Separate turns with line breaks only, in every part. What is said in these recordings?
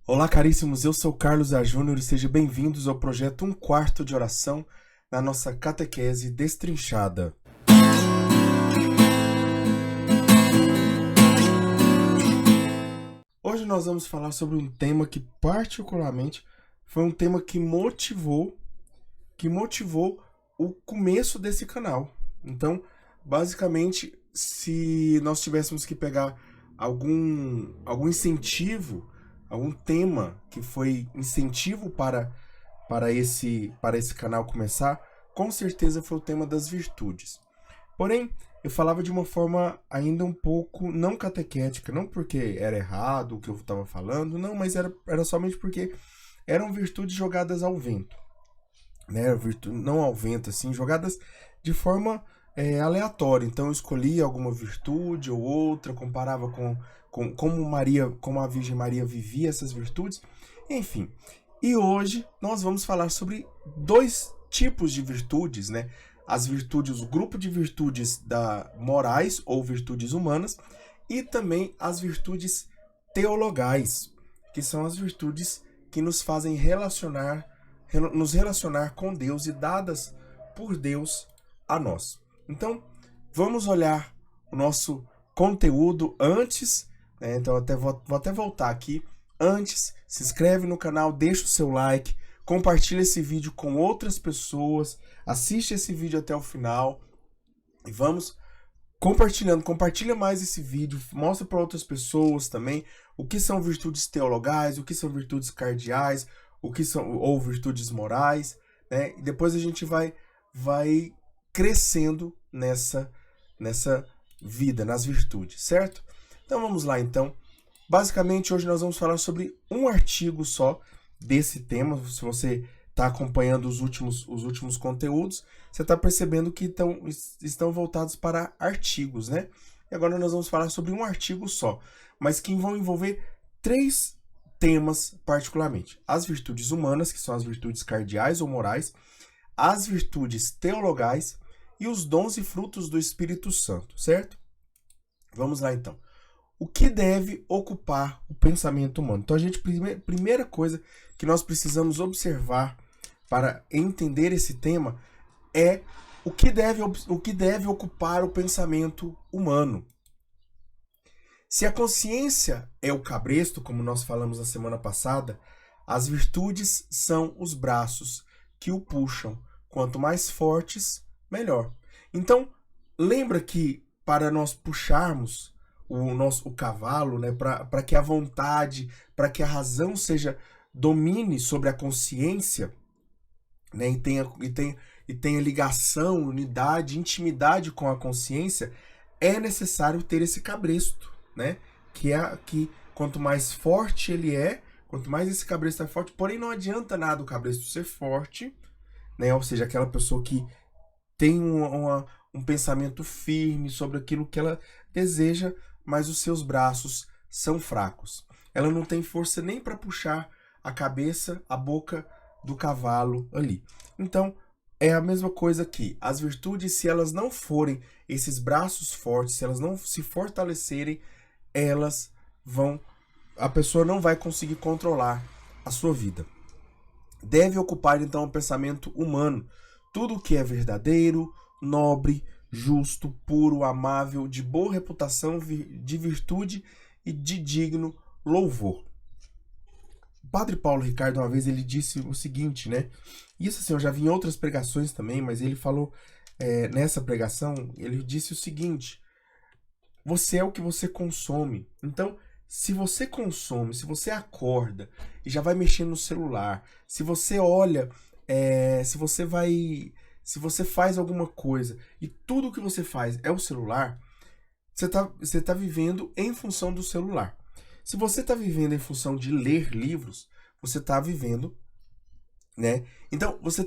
Olá, caríssimos, eu sou Carlos A. Júnior e sejam bem-vindos ao projeto Um Quarto de Oração na nossa catequese destrinchada. Hoje nós vamos falar sobre um tema que particularmente foi um tema que motivou o começo desse canal. Então, basicamente, se nós tivéssemos que pegar algum incentivo, algum tema que foi incentivo para esse canal começar, com certeza foi o tema das virtudes. Porém, eu falava de uma forma ainda um pouco não catequética, não porque era errado o que eu estava falando, não, mas era somente porque eram virtudes jogadas ao vento, né? Não ao vento, assim, jogadas de forma aleatória. Então eu escolhia alguma virtude ou outra, comparava com como a Virgem Maria vivia essas virtudes, enfim. E hoje nós vamos falar sobre dois tipos de virtudes, né? As virtudes, o grupo de virtudes morais ou virtudes humanas, e também as virtudes teologais, que são as virtudes que nos fazem nos relacionar com Deus e dadas por Deus a nós. Então, vamos olhar o nosso conteúdo antes, né? Então, vou até voltar aqui. Antes, se inscreve no canal, deixa o seu like, compartilha esse vídeo com outras pessoas, assiste esse vídeo até o final e vamos compartilhando. Compartilha mais esse vídeo, mostra para outras pessoas também o que são virtudes teologais, o que são virtudes cardeais, o que são ou virtudes morais, né? E depois a gente vai crescendo nessa vida, nas virtudes, certo? Então vamos lá, então. Basicamente, hoje nós vamos falar sobre um artigo só desse tema. Se você está acompanhando os últimos conteúdos, você está percebendo que estão voltados para artigos, né? E agora nós vamos falar sobre um artigo só, mas que vão envolver três temas particularmente: as virtudes humanas, que são as virtudes cardeais ou morais, as virtudes teologais e os dons e frutos do Espírito Santo, certo? Vamos lá então. O que deve ocupar o pensamento humano? Então, primeira coisa que nós precisamos observar para entender esse tema é o que deve ocupar o pensamento humano. Se a consciência é o cabresto, como nós falamos na semana passada, as virtudes são os braços que o puxam. Quanto mais fortes, melhor. Então, lembra que para nós puxarmos o cavalo, né, para que a vontade, para que a razão domine sobre a consciência, né, e tenha ligação, unidade, intimidade com a consciência, é necessário ter esse cabresto, né, que quanto mais forte ele é, quanto mais esse cabresto é forte, porém não adianta nada o cabresto ser forte, né, ou seja, aquela pessoa que tem um pensamento firme sobre aquilo que ela deseja, mas os seus braços são fracos. Ela não tem força nem para puxar a cabeça, a boca do cavalo ali. Então, é a mesma coisa aqui. As virtudes, se elas não forem esses braços fortes, se elas não se fortalecerem, a pessoa não vai conseguir controlar a sua vida. Deve ocupar, então, o pensamento humano. Tudo que é verdadeiro, nobre, justo, puro, amável, de boa reputação, de virtude e de digno louvor. O Padre Paulo Ricardo, uma vez, ele disse o seguinte, né? Isso, assim, eu já vi em outras pregações também, mas ele falou nessa pregação, ele disse o seguinte: você é o que você consome. Então, se você consome, se você acorda e já vai mexer no celular, se você olha, se você faz alguma coisa e tudo que você faz é o celular, você tá vivendo em função do celular. Se você está vivendo em função de ler livros, você está vivendo, né? Então, você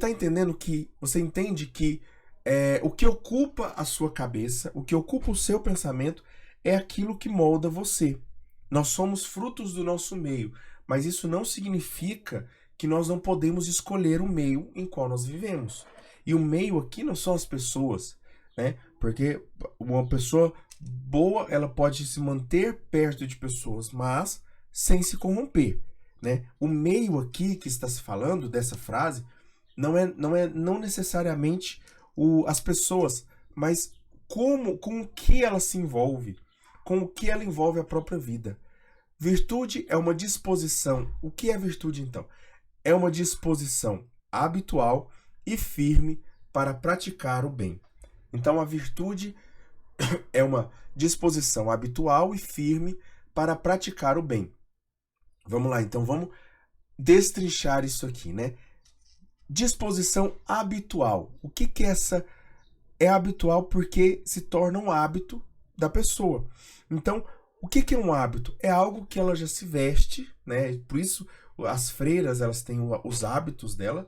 entende que o que ocupa a sua cabeça, o que ocupa o seu pensamento é aquilo que molda você. Nós somos frutos do nosso meio, mas isso não significa que nós não podemos escolher o meio em qual nós vivemos. E o meio aqui não são as pessoas, né? Porque uma pessoa boa, ela pode se manter perto de pessoas, mas sem se corromper. né? O meio aqui que está se falando dessa frase não necessariamente as pessoas, mas com o que ela se envolve, com o que ela envolve a própria vida. Virtude é uma disposição. O que é virtude, então? É uma disposição habitual e firme para praticar o bem. Então, a virtude é uma disposição habitual e firme para praticar o bem. Vamos lá, então, vamos destrinchar isso aqui, né? Disposição habitual. O que é essa? É habitual porque se torna um hábito da pessoa. Então, o que é um hábito? É algo que ela já se veste, né? Por isso, as freiras, elas têm os hábitos dela.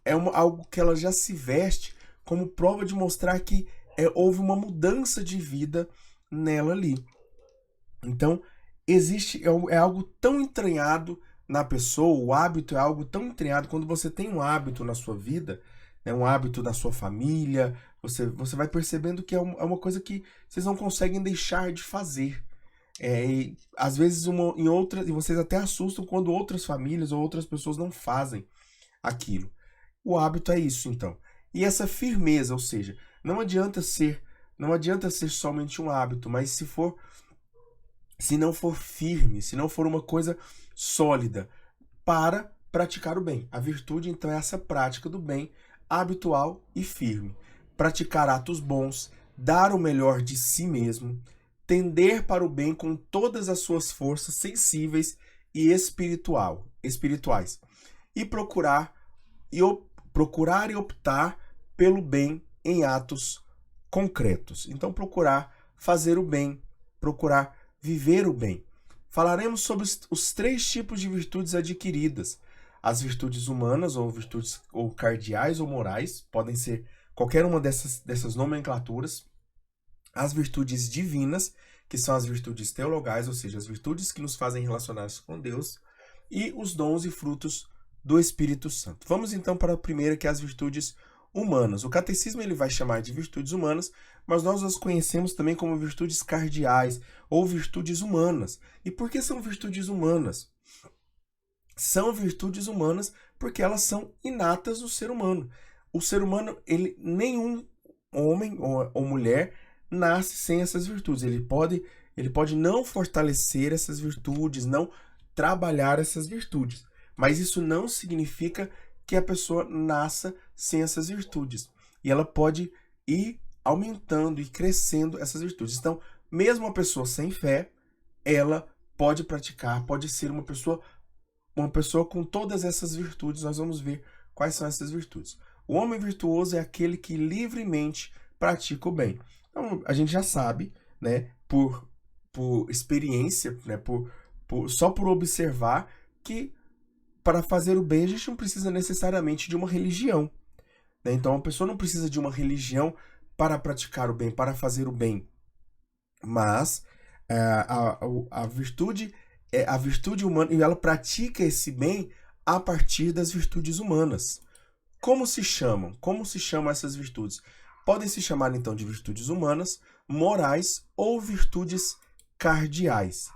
É algo que ela já se veste como prova de mostrar que houve uma mudança de vida nela ali. Então, é algo tão entranhado na pessoa, o hábito é algo tão entranhado. Quando você tem um hábito na sua vida, né, um hábito na sua família, você vai percebendo que é uma coisa que vocês não conseguem deixar de fazer. E, às vezes e vocês até assustam quando outras famílias ou outras pessoas não fazem aquilo. O hábito é isso, então. E essa firmeza, ou seja, não adianta ser somente um hábito, mas se não for firme, se não for uma coisa sólida para praticar o bem. A virtude, então, é essa prática do bem habitual e firme. Praticar atos bons, dar o melhor de si mesmo, tender para o bem com todas as suas forças sensíveis e espirituais, e procurar e optar pelo bem em atos concretos. Então, procurar fazer o bem, procurar viver o bem. Falaremos sobre os 3 tipos de virtudes adquiridas. As virtudes humanas, ou virtudes ou cardeais ou morais, podem ser qualquer uma dessas nomenclaturas. As virtudes divinas, que são as virtudes teologais, ou seja, as virtudes que nos fazem relacionar-se com Deus, e os dons e frutos do Espírito Santo. Vamos então para a primeira, que é as virtudes humanas. O catecismo ele vai chamar de virtudes humanas, mas nós as conhecemos também como virtudes cardeais ou virtudes humanas. E por que são virtudes humanas? São virtudes humanas porque elas são inatas no ser humano. O ser humano, nenhum homem ou mulher nasce sem essas virtudes. Ele pode não fortalecer essas virtudes, não trabalhar essas virtudes. Mas isso não significa que a pessoa nasça sem essas virtudes. E ela pode ir aumentando e crescendo essas virtudes. Então, mesmo uma pessoa sem fé, ela pode praticar, pode ser uma pessoa com todas essas virtudes. Nós vamos ver quais são essas virtudes. O homem virtuoso é aquele que livremente pratica o bem. Então, a gente já sabe, né, por experiência, né, só por observar, que para fazer o bem a gente não precisa necessariamente de uma religião, né? Então, a pessoa não precisa de uma religião para praticar o bem, para fazer o bem. Mas a virtude é a virtude humana, e ela pratica esse bem a partir das virtudes humanas. Como se chamam? Como se chamam essas virtudes? Podem se chamar, então, de virtudes humanas, morais ou virtudes cardeais.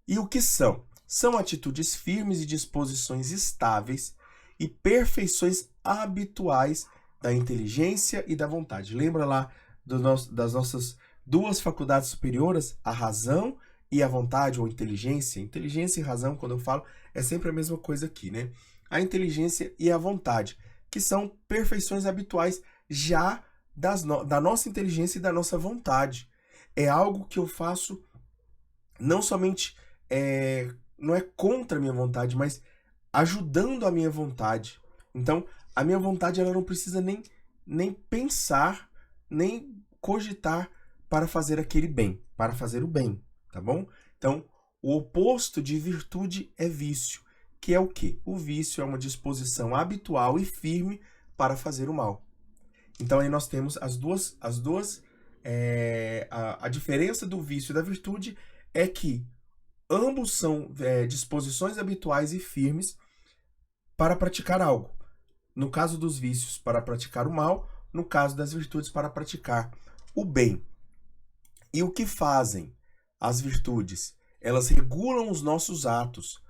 E o que são? São atitudes firmes e disposições estáveis e perfeições habituais da inteligência e da vontade. Lembra lá das nossas 2 faculdades superiores, a razão e a vontade, ou inteligência? Inteligência e razão, quando eu falo, é sempre a mesma coisa aqui, né? A inteligência e a vontade, que são perfeições habituais já da nossa inteligência e da nossa vontade. É algo que eu faço não somente não é contra a minha vontade, mas ajudando a minha vontade. Então, a minha vontade ela não precisa nem pensar, nem cogitar para fazer aquele bem, para fazer o bem, tá bom? Então, o oposto de virtude é vício, que é o quê? O vício é uma disposição habitual e firme para fazer o mal. Então, aí nós temos as duas a diferença do vício e da virtude é que ambos são disposições habituais e firmes para praticar algo. No caso dos vícios, para praticar o mal. No caso das virtudes, para praticar o bem. E o que fazem as virtudes? Elas regulam os nossos atos,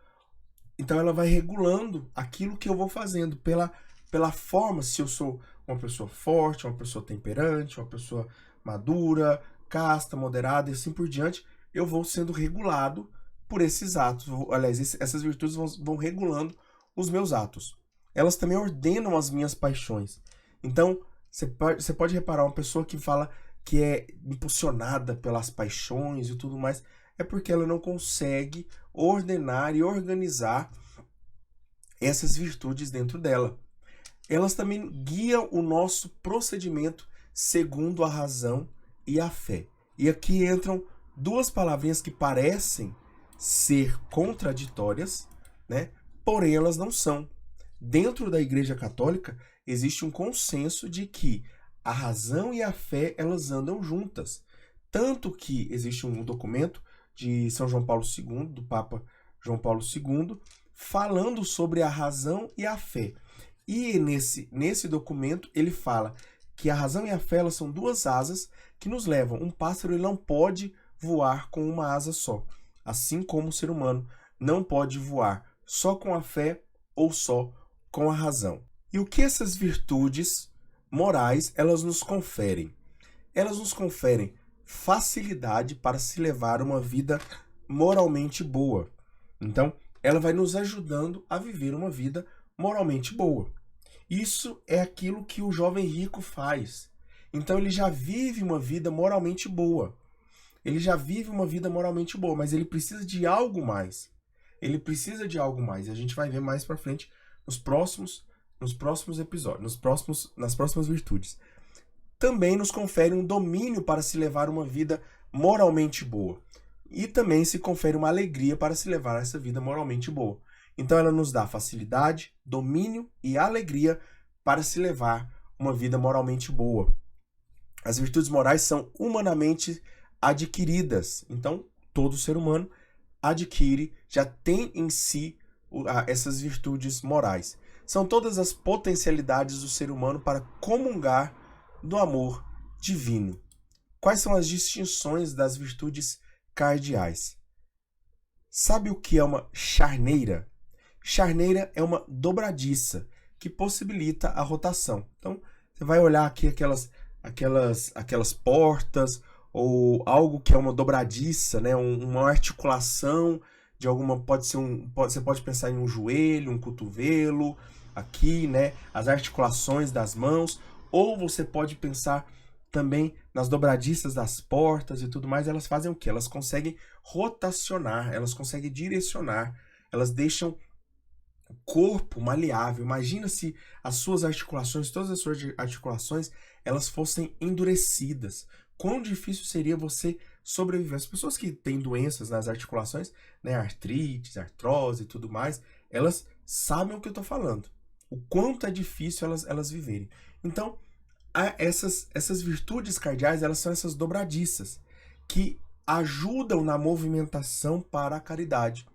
Então ela vai regulando aquilo que eu vou fazendo pela forma, se eu sou uma pessoa forte, uma pessoa temperante, uma pessoa madura, casta, moderada e assim por diante, eu vou sendo regulado por esses atos. Aliás, essas virtudes vão regulando os meus atos. Elas também ordenam as minhas paixões. Então, você pode reparar uma pessoa que fala que é impulsionada pelas paixões e tudo mais, é porque ela não consegue ordenar e organizar essas virtudes dentro dela. Elas também guiam o nosso procedimento segundo a razão e a fé. E aqui entram duas palavrinhas que parecem ser contraditórias, né? Porém elas não são. Dentro da Igreja Católica existe um consenso de que a razão e a fé elas andam juntas. Tanto que existe um documento de São João Paulo II, do Papa João Paulo II, falando sobre a razão e a fé. E nesse documento ele fala que a razão e a fé elas são duas asas que nos levam. Um pássaro ele não pode voar com uma asa só, assim como o ser humano não pode voar só com a fé ou só com a razão. E o que essas virtudes morais elas nos conferem? Elas nos conferem facilidade para se levar uma vida moralmente boa. Então, ela vai nos ajudando a viver uma vida moralmente boa. Isso é aquilo que o jovem rico faz. Então, ele já vive uma vida moralmente boa. Ele já vive uma vida moralmente boa, mas ele precisa de algo mais. Ele precisa de algo mais. E a gente vai ver mais para frente nos próximos episódios, nas próximas virtudes. Também nos confere um domínio para se levar uma vida moralmente boa. E também se confere uma alegria para se levar essa vida moralmente boa. Então ela nos dá facilidade, domínio e alegria para se levar uma vida moralmente boa. As virtudes morais são humanamente adquiridas. Então todo ser humano adquire, já tem em si essas virtudes morais. São todas as potencialidades do ser humano para comungar do amor divino. Quais são as distinções das virtudes cardeais? Sabe o que é uma charneira? Charneira é uma dobradiça que possibilita a rotação. Então, você vai olhar aqui aquelas portas ou algo que é uma dobradiça, né? Uma articulação de alguma, você pode pensar em um joelho, um cotovelo, aqui, né? As articulações das mãos, ou você pode pensar também nas dobradiças das portas e tudo mais. Elas fazem o quê? Elas conseguem rotacionar, elas conseguem direcionar, elas deixam o corpo maleável. Imagina se as suas articulações, todas as suas articulações, elas fossem endurecidas. Quão difícil seria você sobreviver? As pessoas que têm doenças nas articulações, né, artrite, artrose e tudo mais, elas sabem o que eu estou falando. O quanto é difícil elas viverem. Então, essas virtudes cardeais, elas são essas dobradiças que ajudam na movimentação para a caridade.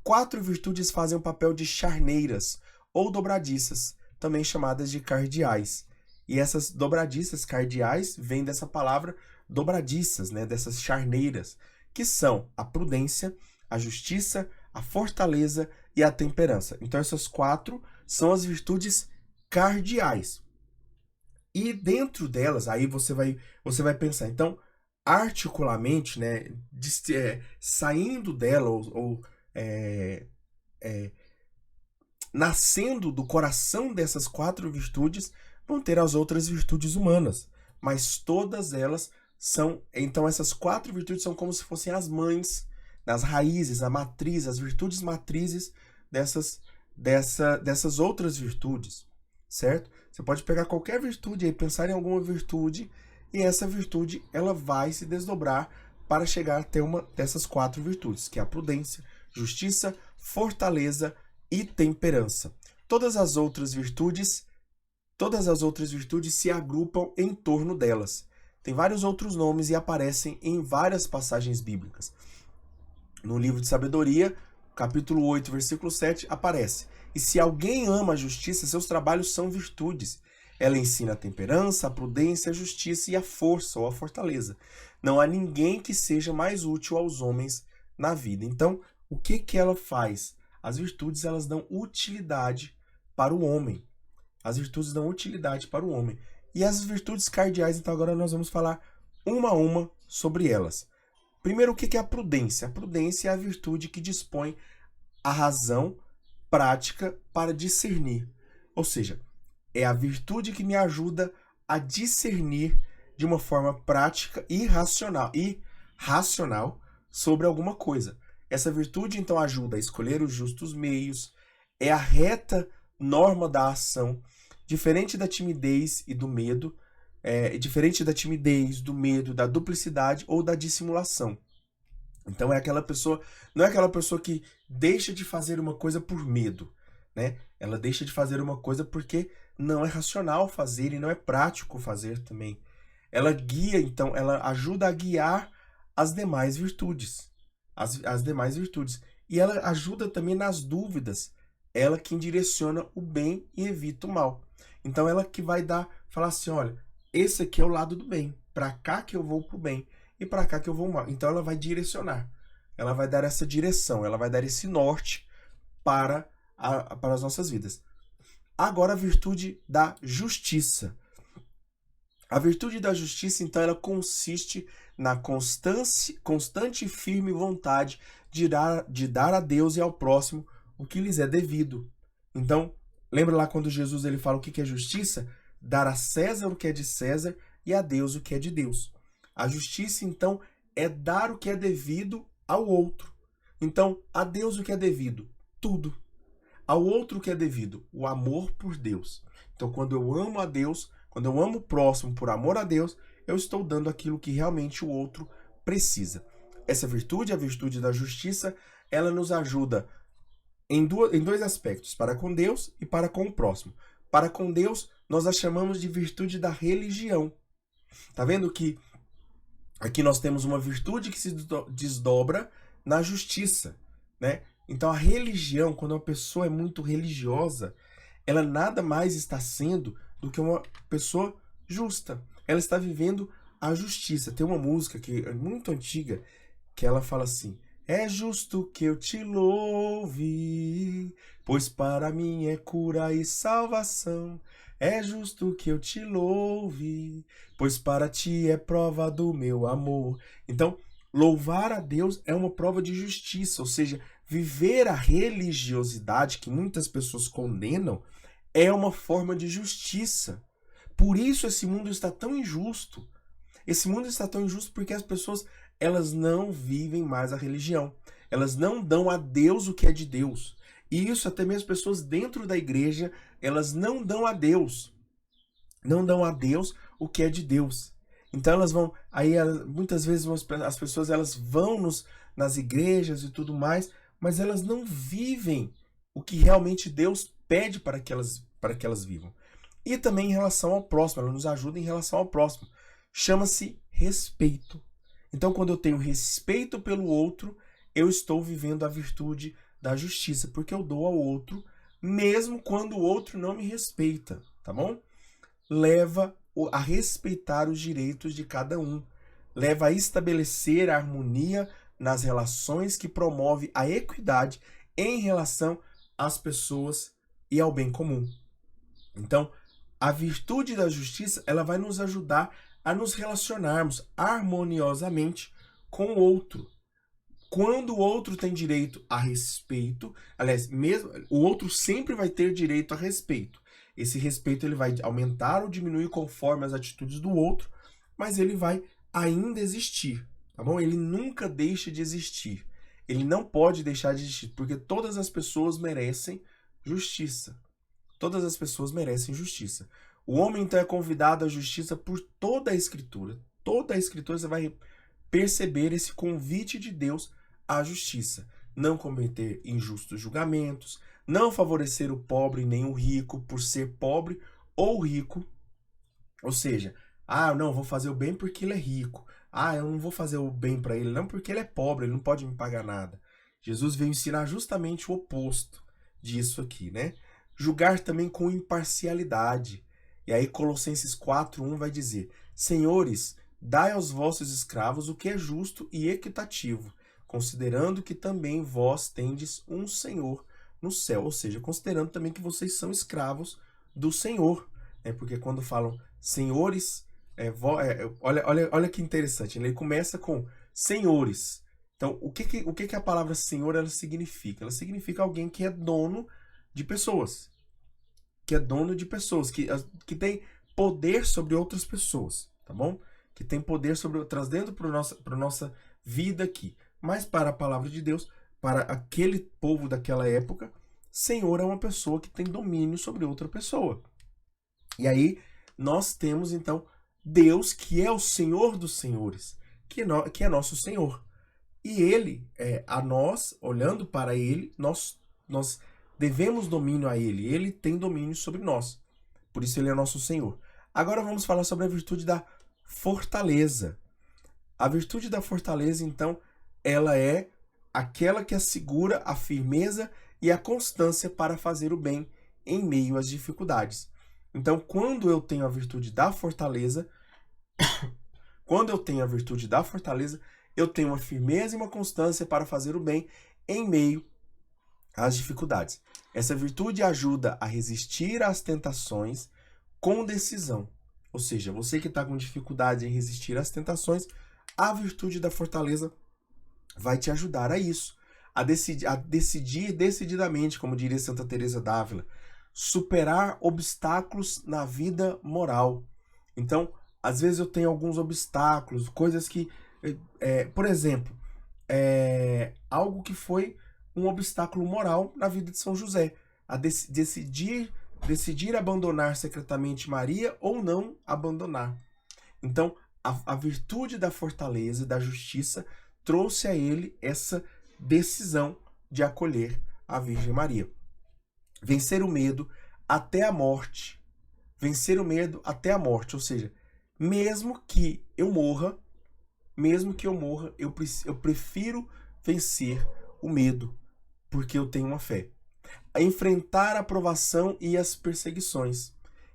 4 virtudes fazem o papel de charneiras ou dobradiças, também chamadas de cardeais. E essas dobradiças cardeais vêm dessa palavra dobradiças, né, dessas charneiras, que são a prudência, a justiça, a fortaleza e a temperança. Então essas 4 são as virtudes cardeais. E dentro delas, aí você vai pensar, então, articularmente, né, saindo dela ou nascendo do coração dessas 4 virtudes, vão ter as outras virtudes humanas. Mas todas elas são, então essas 4 virtudes são como se fossem as mães, as raízes, a matriz, as virtudes matrizes dessas outras virtudes, certo? Você pode pegar qualquer virtude e pensar em alguma virtude, e essa virtude ela vai se desdobrar para chegar até uma dessas 4 virtudes, que é a prudência, justiça, fortaleza e temperança. Todas as outras virtudes se agrupam em torno delas. Tem vários outros nomes e aparecem em várias passagens bíblicas. No livro de Sabedoria, capítulo 8, versículo 7, aparece: e se alguém ama a justiça, seus trabalhos são virtudes. Ela ensina a temperança, a prudência, a justiça e a força ou a fortaleza. Não há ninguém que seja mais útil aos homens na vida. Então, o que ela faz? As virtudes, elas dão utilidade para o homem. As virtudes dão utilidade para o homem. E as virtudes cardeais, então agora nós vamos falar uma a uma sobre elas. Primeiro, o que é a prudência? A prudência é a virtude que dispõe a razão prática para discernir. Ou seja, é a virtude que me ajuda a discernir de uma forma prática e racional sobre alguma coisa. Essa virtude, então, ajuda a escolher os justos meios, é a reta norma da ação, diferente da timidez e do medo, diferente da timidez, do medo, da duplicidade ou da dissimulação. Então é aquela pessoa, não é aquela pessoa que deixa de fazer uma coisa por medo, né? Ela deixa de fazer uma coisa porque não é racional fazer e não é prático fazer também. Ela guia, então, ela ajuda a guiar as demais virtudes, as demais virtudes. E ela ajuda também nas dúvidas, ela quem direciona o bem e evita o mal. Então ela que vai falar assim, olha, esse aqui é o lado do bem, para cá que eu vou pro bem e para cá que eu vou mal. Então ela vai direcionar, ela vai dar essa direção, ela vai dar esse norte para as nossas vidas. Agora a virtude da justiça. A virtude da justiça, então, ela consiste na constante e firme vontade de dar a Deus e ao próximo o que lhes é devido. Então, lembra lá quando Jesus ele fala o que é justiça? Dar a César o que é de César e a Deus o que é de Deus. A justiça, então, é dar o que é devido ao outro. Então, a Deus o que é devido? Tudo. Ao outro o que é devido? O amor por Deus. Então, quando eu amo a Deus, quando eu amo o próximo por amor a Deus, eu estou dando aquilo que realmente o outro precisa. Essa virtude, a virtude da justiça, ela nos ajuda em dois aspectos, para com Deus e para com o próximo. Para com Deus, nós a chamamos de virtude da religião. Tá vendo que aqui nós temos uma virtude que se desdobra na justiça, né? Então a religião, quando uma pessoa é muito religiosa, ela nada mais está sendo do que uma pessoa justa. Ela está vivendo a justiça. Tem uma música que é muito antiga que ela fala assim: é justo que eu te louve, pois para mim é cura e salvação. É justo que eu te louve, pois para ti é prova do meu amor. Então, louvar a Deus é uma prova de justiça, ou seja, viver a religiosidade que muitas pessoas condenam é uma forma de justiça. Por isso esse mundo está tão injusto. Esse mundo está tão injusto porque as pessoas, elas não vivem mais a religião. Elas não dão a Deus o que é de Deus. E isso até mesmo pessoas dentro da igreja, elas não dão a Deus. Não dão a Deus o que é de Deus. Então elas vão, aí muitas vezes as pessoas elas vão nas igrejas e tudo mais, mas elas não vivem o que realmente Deus pede para que elas vivam. E também em relação ao próximo, ela nos ajuda em relação ao próximo. Chama-se respeito. Então, quando eu tenho respeito pelo outro, eu estou vivendo a virtude da justiça, porque eu dou ao outro, mesmo quando o outro não me respeita, tá bom? Leva a respeitar os direitos de cada um. Leva a estabelecer a harmonia nas relações que promove a equidade em relação às pessoas e ao bem comum. Então, a virtude da justiça, ela vai nos ajudar a nos relacionarmos harmoniosamente com o outro. Quando o outro tem direito a respeito, aliás, mesmo o outro sempre vai ter direito a respeito. Esse respeito ele vai aumentar ou diminuir conforme as atitudes do outro, mas ele vai ainda existir, tá bom? Ele nunca deixa de existir. Ele não pode deixar de existir, porque todas as pessoas merecem justiça. Todas as pessoas merecem justiça. O homem, então, é convidado à justiça por toda a Escritura. Toda a Escritura você vai perceber esse convite de Deus à justiça. Não cometer injustos julgamentos, não favorecer o pobre nem o rico por ser pobre ou rico. Ou seja, não, vou fazer o bem porque ele é rico. Eu não vou fazer o bem para ele não porque ele é pobre, ele não pode me pagar nada. Jesus veio ensinar justamente o oposto disso aqui, né? Julgar também com imparcialidade. E aí Colossenses 4:1 vai dizer: Senhores, dai aos vossos escravos o que é justo e equitativo, considerando que também vós tendes um Senhor no céu. Ou seja, considerando também que vocês são escravos do Senhor. Porque quando falam senhores, olha que interessante. Ele começa com senhores. Então, o que a palavra senhor ela significa? Ela significa alguém que é dono de pessoas. Que é dono de pessoas, que tem poder sobre outras pessoas, tá bom? Que tem poder trazendo para nossa vida aqui. Mas para a palavra de Deus, para aquele povo daquela época, Senhor é uma pessoa que tem domínio sobre outra pessoa. E aí nós temos então Deus, que é o Senhor dos senhores, que é nosso Senhor. E ele, a nós, olhando para ele, nós devemos domínio a ele. Ele tem domínio sobre nós. Por isso ele é nosso Senhor. Agora vamos falar sobre a virtude da fortaleza. A virtude da fortaleza, então, ela é aquela que assegura a firmeza e a constância para fazer o bem em meio às dificuldades. Então, quando eu tenho a virtude da fortaleza, eu tenho uma firmeza e uma constância para fazer o bem em meio às dificuldades. Essa virtude ajuda a resistir às tentações com decisão. Ou seja, você que está com dificuldade em resistir às tentações, a virtude da fortaleza vai te ajudar a isso. A decidir decididamente, como diria Santa Teresa d'Ávila, superar obstáculos na vida moral. Então, às vezes eu tenho alguns obstáculos, coisas que, por exemplo, algo que foi um obstáculo moral na vida de São José, a decidir abandonar secretamente Maria ou não abandonar. Então, a virtude da fortaleza e da justiça trouxe a ele essa decisão de acolher a Virgem Maria. Vencer o medo até a morte. Vencer o medo até a morte, ou seja, mesmo que eu morra, eu prefiro vencer o medo, porque eu tenho uma fé. A enfrentar a provação e as perseguições.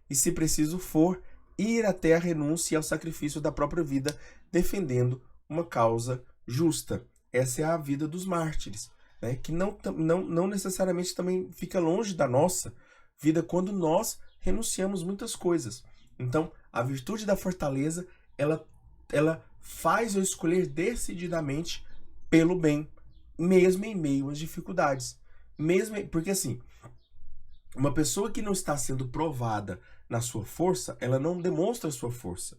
E, se preciso for, ir até a renúncia e ao sacrifício da própria vida, defendendo uma causa justa. Essa é a vida dos mártires, né? Que não necessariamente também fica longe da nossa vida quando nós renunciamos muitas coisas. Então, a virtude da fortaleza, ela faz eu escolher decididamente pelo bem, mesmo em meio às dificuldades. Porque assim, uma pessoa que não está sendo provada na sua força, ela não demonstra a sua força,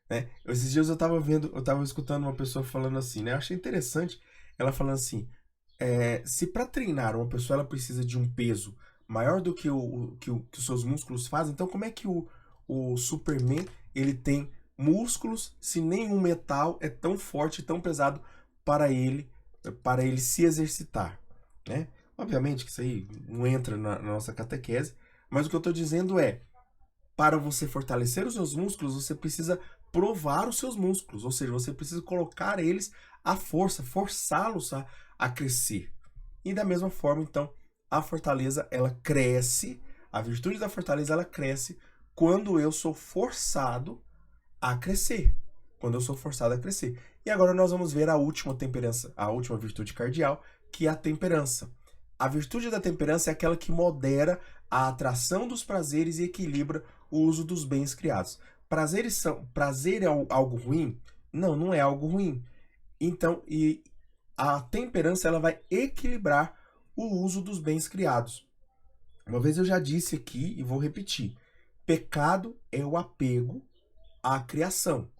né? Esses dias eu estava escutando uma pessoa falando assim, né? Eu achei interessante ela falando assim, se para treinar uma pessoa ela precisa de um peso maior do que os seus músculos fazem, então como é que o Superman ele tem músculos se nenhum metal é tão forte e tão pesado para ele se exercitar, né? Obviamente que isso aí não entra na nossa catequese, mas o que eu estou dizendo é, para você fortalecer os seus músculos, você precisa provar os seus músculos, ou seja, você precisa colocar eles à força, forçá-los a crescer. E da mesma forma, então, a fortaleza, ela cresce, a virtude da fortaleza, ela cresce quando eu sou forçado a crescer. Quando eu sou forçado a crescer. E agora nós vamos ver a última temperança, a última virtude cardeal, que é a temperança. A virtude da temperança é aquela que modera a atração dos prazeres e equilibra o uso dos bens criados. Prazer é algo ruim? Não é algo ruim. Então, e a temperança ela vai equilibrar o uso dos bens criados. Uma vez eu já disse aqui e vou repetir. Pecado é o apego à criação.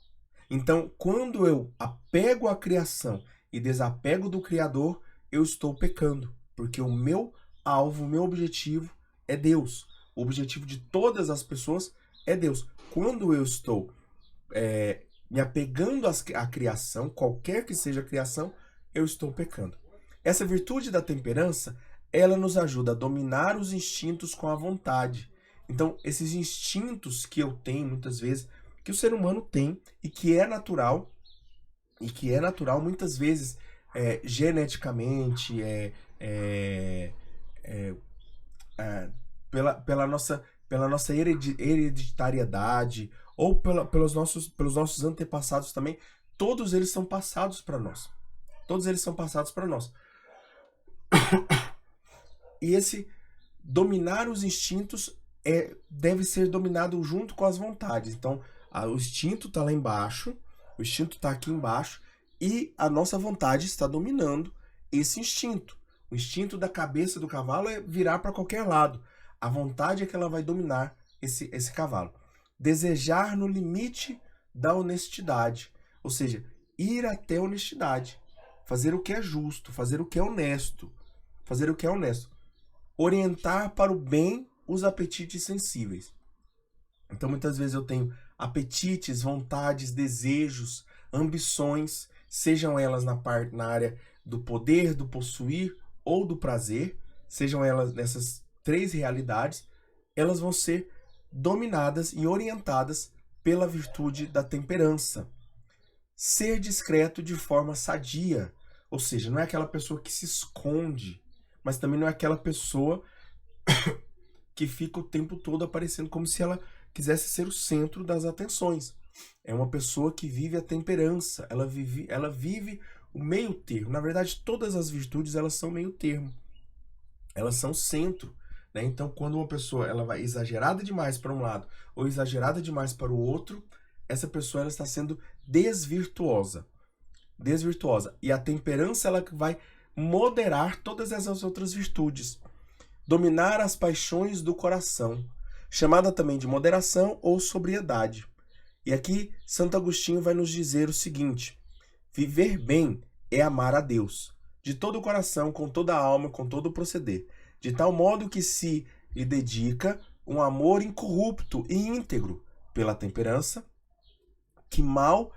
Então, quando eu apego à criação e desapego do Criador, eu estou pecando. Porque o meu alvo, o meu objetivo é Deus. O objetivo de todas as pessoas é Deus. Quando eu estou me apegando à criação, qualquer que seja a criação, eu estou pecando. Essa virtude da temperança, ela nos ajuda a dominar os instintos com a vontade. Então, esses instintos que eu tenho, muitas vezes, que o ser humano tem e que é natural muitas vezes geneticamente, pela nossa hereditariedade ou pelos nossos antepassados também, todos eles são passados para nós. Todos eles são passados para nós. E esse dominar os instintos deve ser dominado junto com as vontades. Então, o instinto está lá embaixo, o instinto está aqui embaixo, e a nossa vontade está dominando esse instinto. O instinto da cabeça do cavalo é virar para qualquer lado. A vontade é que ela vai dominar esse cavalo. Desejar no limite da honestidade, ou seja, ir até a honestidade, fazer o que é justo, fazer o que é honesto, fazer o que é honesto. Orientar para o bem os apetites sensíveis. Então, muitas vezes eu tenho apetites, vontades, desejos, ambições, sejam elas na área do poder, do possuir ou do prazer, sejam elas nessas três realidades, elas vão ser dominadas e orientadas pela virtude da temperança. Ser discreto de forma sadia, ou seja, não é aquela pessoa que se esconde, mas também não é aquela pessoa que fica o tempo todo aparecendo como se ela quisesse ser o centro das atenções. É uma pessoa que vive a temperança, ela vive o meio termo. Na verdade, todas as virtudes elas são meio termo, elas são centro. Né? Então, quando uma pessoa ela vai exagerada demais para um lado ou exagerada demais para o outro, essa pessoa ela está sendo desvirtuosa. E a temperança ela vai moderar todas essas outras virtudes. Dominar as paixões do coração, chamada também de moderação ou sobriedade. E aqui Santo Agostinho vai nos dizer o seguinte: viver bem é amar a Deus, de todo o coração, com toda a alma, com todo o proceder, de tal modo que se lhe dedica um amor incorrupto e íntegro pela temperança, que mal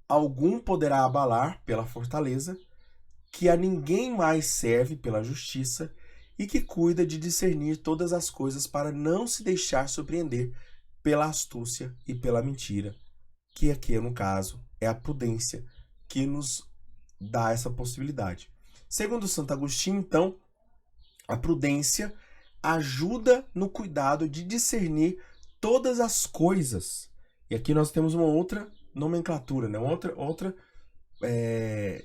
algum poderá abalar pela fortaleza, que a ninguém mais serve pela justiça e que cuida de discernir todas as coisas para não se deixar surpreender pela astúcia e pela mentira, que aqui, no caso, é a prudência que nos dá essa possibilidade. Segundo Santo Agostinho, então, a prudência ajuda no cuidado de discernir todas as coisas. E aqui nós temos uma outra nomenclatura, né? outra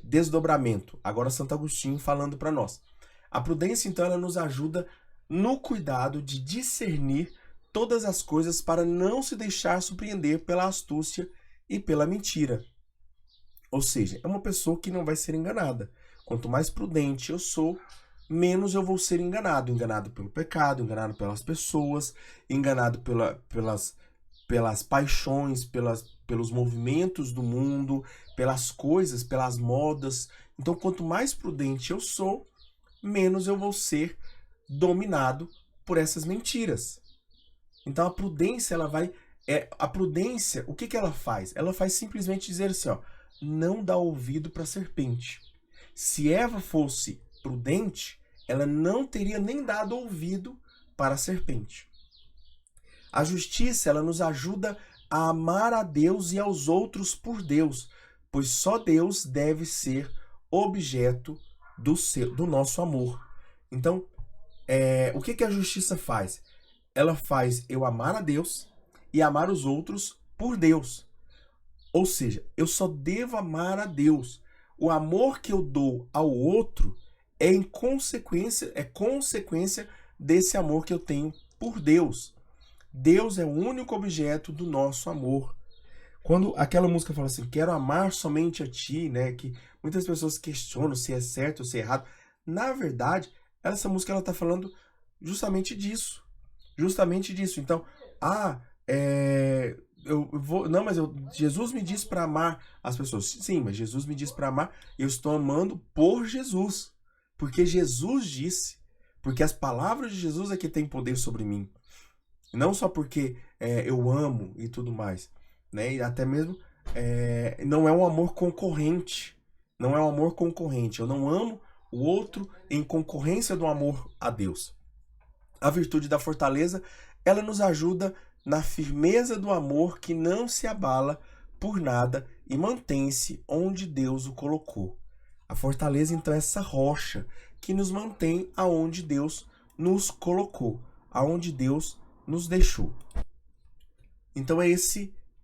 desdobramento. Agora Santo Agostinho falando para nós. A prudência, então, ela nos ajuda no cuidado de discernir todas as coisas para não se deixar surpreender pela astúcia e pela mentira. Ou seja, é uma pessoa que não vai ser enganada. Quanto mais prudente eu sou, menos eu vou ser enganado. Enganado pelo pecado, enganado pelas pessoas, enganado pelas paixões, pelos movimentos do mundo, pelas coisas, pelas modas. Então, quanto mais prudente eu sou, menos eu vou ser dominado por essas mentiras. Então, a prudência, o que ela faz? Ela faz simplesmente dizer assim, ó, não dá ouvido para a serpente. Se Eva fosse prudente, ela não teria nem dado ouvido para a serpente. A justiça, ela nos ajuda a amar a Deus e aos outros por Deus, pois só Deus deve ser objeto do nosso amor. Então, o que a justiça faz? Ela faz eu amar a Deus e amar os outros por Deus. Ou seja, eu só devo amar a Deus. O amor que eu dou ao outro é consequência desse amor que eu tenho por Deus. Deus é o único objeto do nosso amor. Quando aquela música fala assim, quero amar somente a ti, né? Que muitas pessoas questionam se é certo ou se é errado. Na verdade, essa música ela está falando justamente disso. Então, Jesus me diz para amar as pessoas. Sim, mas Jesus me diz para amar, eu estou amando por Jesus. Porque Jesus disse, porque as palavras de Jesus é que tem poder sobre mim. Não só porque eu amo e tudo mais. Né? E até mesmo não é um amor concorrente. Não é um amor concorrente. Eu não amo o outro em concorrência do amor a Deus. A virtude da fortaleza, ela nos ajuda na firmeza do amor que não se abala por nada e mantém-se onde Deus o colocou. A fortaleza, então, é essa rocha que nos mantém aonde Deus nos colocou, aonde Deus nos deixou. Então é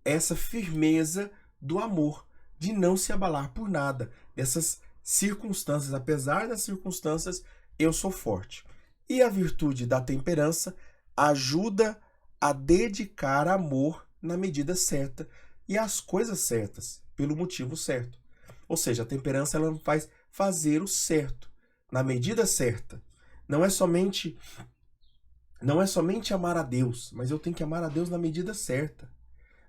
essa firmeza do amor, de não se abalar por nada, dessas circunstâncias. Apesar das circunstâncias, eu sou forte. E a virtude da temperança ajuda a dedicar amor na medida certa e às coisas certas, pelo motivo certo. Ou seja, a temperança ela faz fazer o certo, na medida certa. Não é somente amar a Deus, mas eu tenho que amar a Deus na medida certa.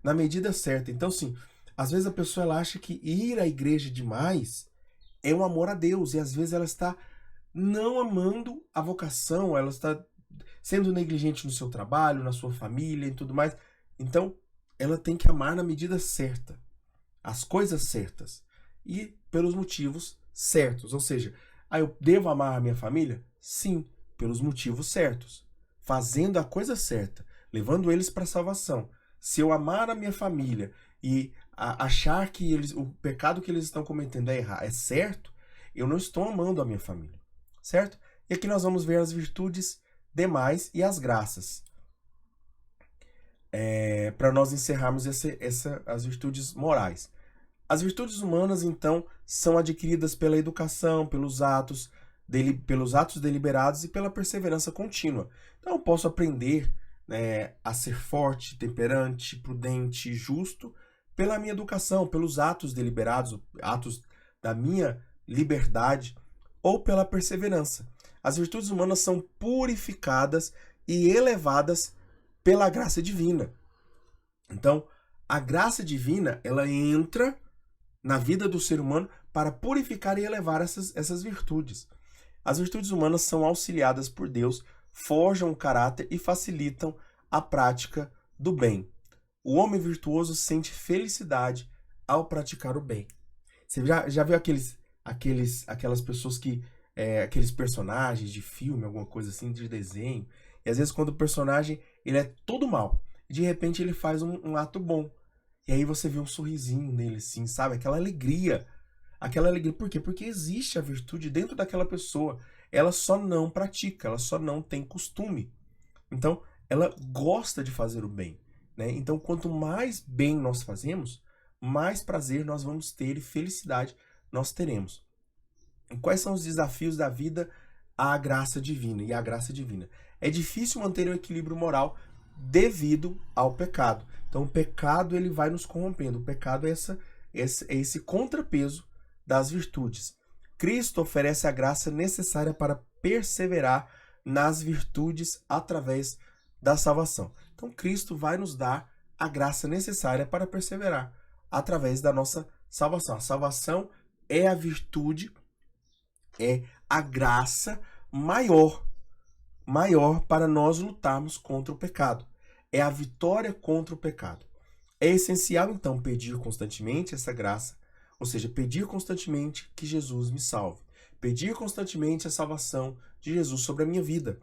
Na medida certa. Então, sim, às vezes a pessoa ela acha que ir à igreja demais é um amor a Deus, e às vezes ela está não amando a vocação, ela está sendo negligente no seu trabalho, na sua família e tudo mais. Então, ela tem que amar na medida certa, as coisas certas e pelos motivos certos. Ou seja, eu devo amar a minha família? Sim, pelos motivos certos, fazendo a coisa certa, levando eles para a salvação. Se eu amar a minha família e achar que o pecado que eles estão cometendo é certo, eu não estou amando a minha família, certo? E aqui nós vamos ver as virtudes demais e as graças. Para nós encerrarmos as virtudes morais. As virtudes humanas, então, são adquiridas pela educação, pelos atos deliberados e pela perseverança contínua. Então, eu posso aprender a ser forte, temperante, prudente, justo, pela minha educação, pelos atos deliberados, atos da minha liberdade, ou pela perseverança. As virtudes humanas são purificadas e elevadas pela graça divina. Então, a graça divina, ela entra na vida do ser humano para purificar e elevar essas virtudes. As virtudes humanas são auxiliadas por Deus, forjam o caráter e facilitam a prática do bem. O homem virtuoso sente felicidade ao praticar o bem. Você já viu aquelas pessoas que aqueles personagens de filme, alguma coisa assim, de desenho, e às vezes quando o personagem ele é todo mal, de repente ele faz um ato bom. E aí você vê um sorrisinho nele, assim, sabe? Aquela alegria. Aquela alegria. Por quê? Porque existe a virtude dentro daquela pessoa. Ela só não pratica, ela só não tem costume. Então, ela gosta de fazer o bem, né? Então, quanto mais bem nós fazemos, mais prazer nós vamos ter e felicidade nós teremos. E quais são os desafios da vida à graça divina e à graça divina? É difícil manter o equilíbrio moral devido ao pecado. Então, o pecado ele vai nos corrompendo. O pecado é esse contrapeso das virtudes. Cristo oferece a graça necessária para perseverar nas virtudes através da salvação. Então, Cristo vai nos dar a graça necessária para perseverar através da nossa salvação. A salvação é a virtude, é a graça maior para nós lutarmos contra o pecado. É a vitória contra o pecado. É essencial, então, pedir constantemente essa graça, ou seja, pedir constantemente que Jesus me salve. Pedir constantemente a salvação de Jesus sobre a minha vida.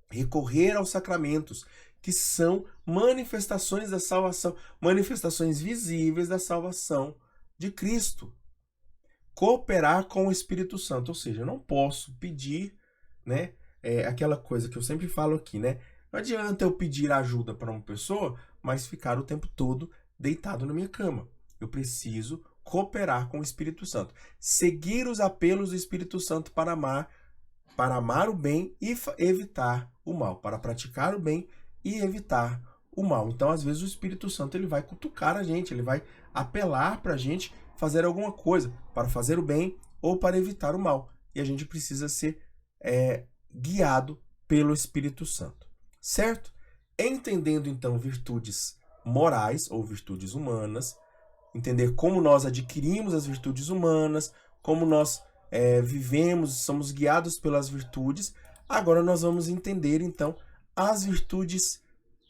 Recorrer aos sacramentos, que são manifestações da salvação, manifestações visíveis da salvação de Cristo. Cooperar com o Espírito Santo, ou seja, eu não posso pedir, né, aquela coisa que eu sempre falo aqui, né? Não adianta eu pedir ajuda para uma pessoa, mas ficar o tempo todo deitado na minha cama. Eu preciso cooperar com o Espírito Santo. Seguir os apelos do Espírito Santo para amar o bem e evitar o mal. Para praticar o bem e evitar o mal. Então, às vezes, o Espírito Santo ele vai cutucar a gente, ele vai apelar para a gente fazer alguma coisa, para fazer o bem ou para evitar o mal. E a gente precisa ser guiado pelo Espírito Santo. Certo? Entendendo, então, virtudes morais ou virtudes humanas, entender como nós adquirimos as virtudes humanas, como nós vivemos, somos guiados pelas virtudes, agora nós vamos entender, então, as virtudes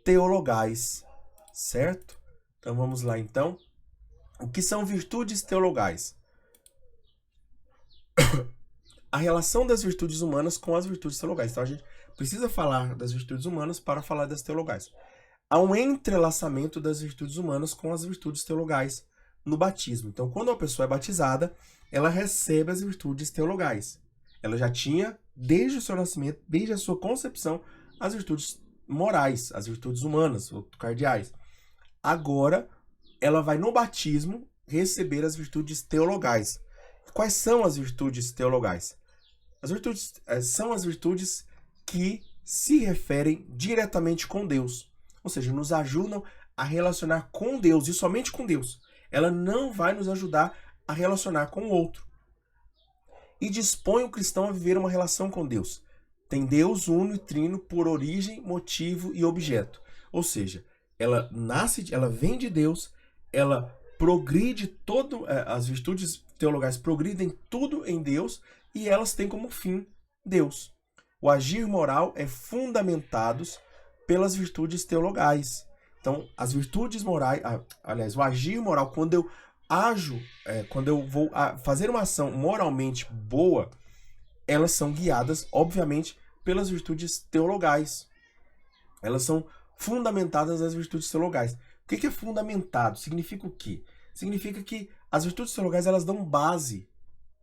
teologais, certo? Então, vamos lá, então. O que são virtudes teologais? A relação das virtudes humanas com as virtudes teologais. Então, a gente precisa falar das virtudes humanas para falar das teologais. Há um entrelaçamento das virtudes humanas com as virtudes teologais no batismo. Então, quando uma pessoa é batizada, ela recebe as virtudes teologais. Ela já tinha, desde o seu nascimento, desde a sua concepção, as virtudes morais, as virtudes humanas, ou cardeais. Agora, ela vai no batismo receber as virtudes teologais. Quais são as virtudes teologais? As virtudes são as virtudes que se referem diretamente com Deus. Ou seja, nos ajudam a relacionar com Deus e somente com Deus. Ela não vai nos ajudar a relacionar com o outro. E dispõe o cristão a viver uma relação com Deus. Tem Deus uno e trino por origem, motivo e objeto. Ou seja, ela vem de Deus, ela progride as virtudes teologais progridem tudo em Deus e elas têm como fim Deus. O agir moral é fundamentado pelas virtudes teologais. Então, as virtudes morais, o agir moral, quando eu ajo, quando eu vou fazer uma ação moralmente boa, elas são guiadas, obviamente, pelas virtudes teologais. Elas são fundamentadas nas virtudes teologais. O que é fundamentado? Significa o quê? Significa que as virtudes teologais, elas dão base.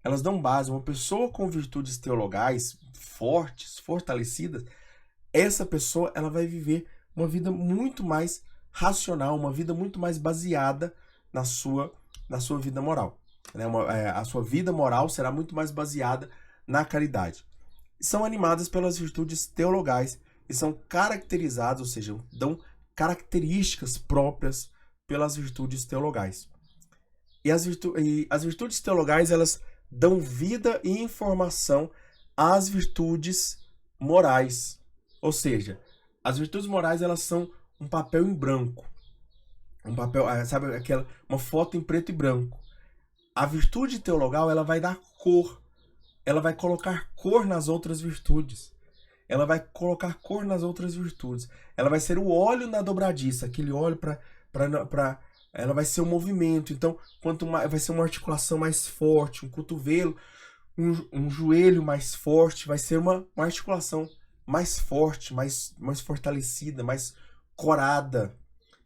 Elas dão base. Uma pessoa com virtudes teologais fortes, fortalecidas, essa pessoa ela vai viver uma vida muito mais racional, uma vida muito mais baseada na sua vida moral. A sua vida moral será muito mais baseada na caridade. São animadas pelas virtudes teologais e são caracterizadas, ou seja, dão características próprias pelas virtudes teologais. E as virtudes teologais, elas dão vida e informação às virtudes morais. Ou seja, as virtudes morais, elas são um papel em branco. Um papel, sabe, uma foto em preto e branco. A virtude teologal, ela vai dar cor. Ela vai colocar cor nas outras virtudes. Ela vai colocar cor nas outras virtudes. Ela vai ser o óleo na dobradiça, aquele óleo ela vai ser um movimento. Então, vai ser uma articulação mais forte, um cotovelo, um joelho mais forte, vai ser uma articulação mais forte, mais fortalecida, mais corada,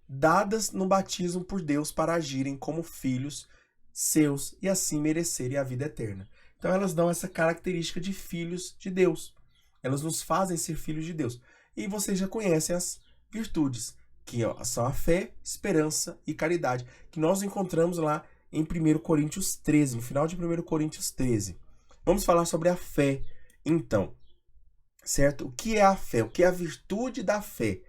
dadas no batismo por Deus para agirem como filhos seus e assim merecerem a vida eterna. Então elas dão essa característica de filhos de Deus. Elas nos fazem ser filhos de Deus. E vocês já conhecem as virtudes, que são a fé, esperança e caridade, que nós encontramos lá em 1 Coríntios 13, no final de 1 Coríntios 13. Vamos falar sobre a fé, então. Certo? O que é a fé? O que é a virtude da fé?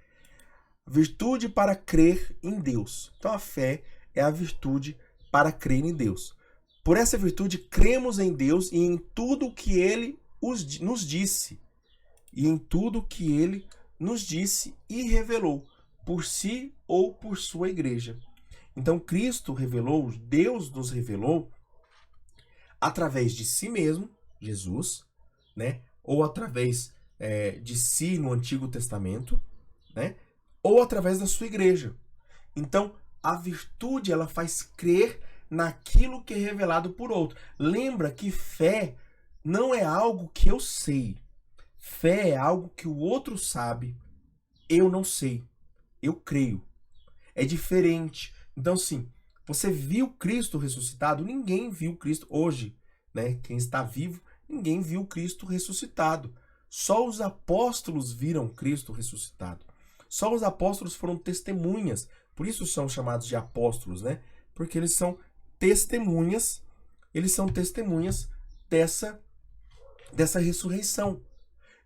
Virtude para crer em Deus. Então a fé é a virtude para crer em Deus. Por essa virtude, cremos em Deus e em tudo o que Ele nos disse. E em tudo o que Ele nos disse e revelou, por si ou por sua igreja. Então Cristo revelou, Deus nos revelou, através de si mesmo, Jesus, né? Ou através de si no Antigo Testamento, né? Ou através da sua igreja. Então, a virtude, ela faz crer naquilo que é revelado por outro. Lembra que fé não é algo que eu sei. Fé é algo que o outro sabe, eu não sei. Eu creio. É diferente. Então, sim, você viu Cristo ressuscitado? Ninguém viu Cristo hoje, né? Quem está vivo, ninguém viu Cristo ressuscitado. Só os apóstolos viram Cristo ressuscitado. Só os apóstolos foram testemunhas. Por isso são chamados de apóstolos, né? Porque eles são testemunhas dessa ressurreição.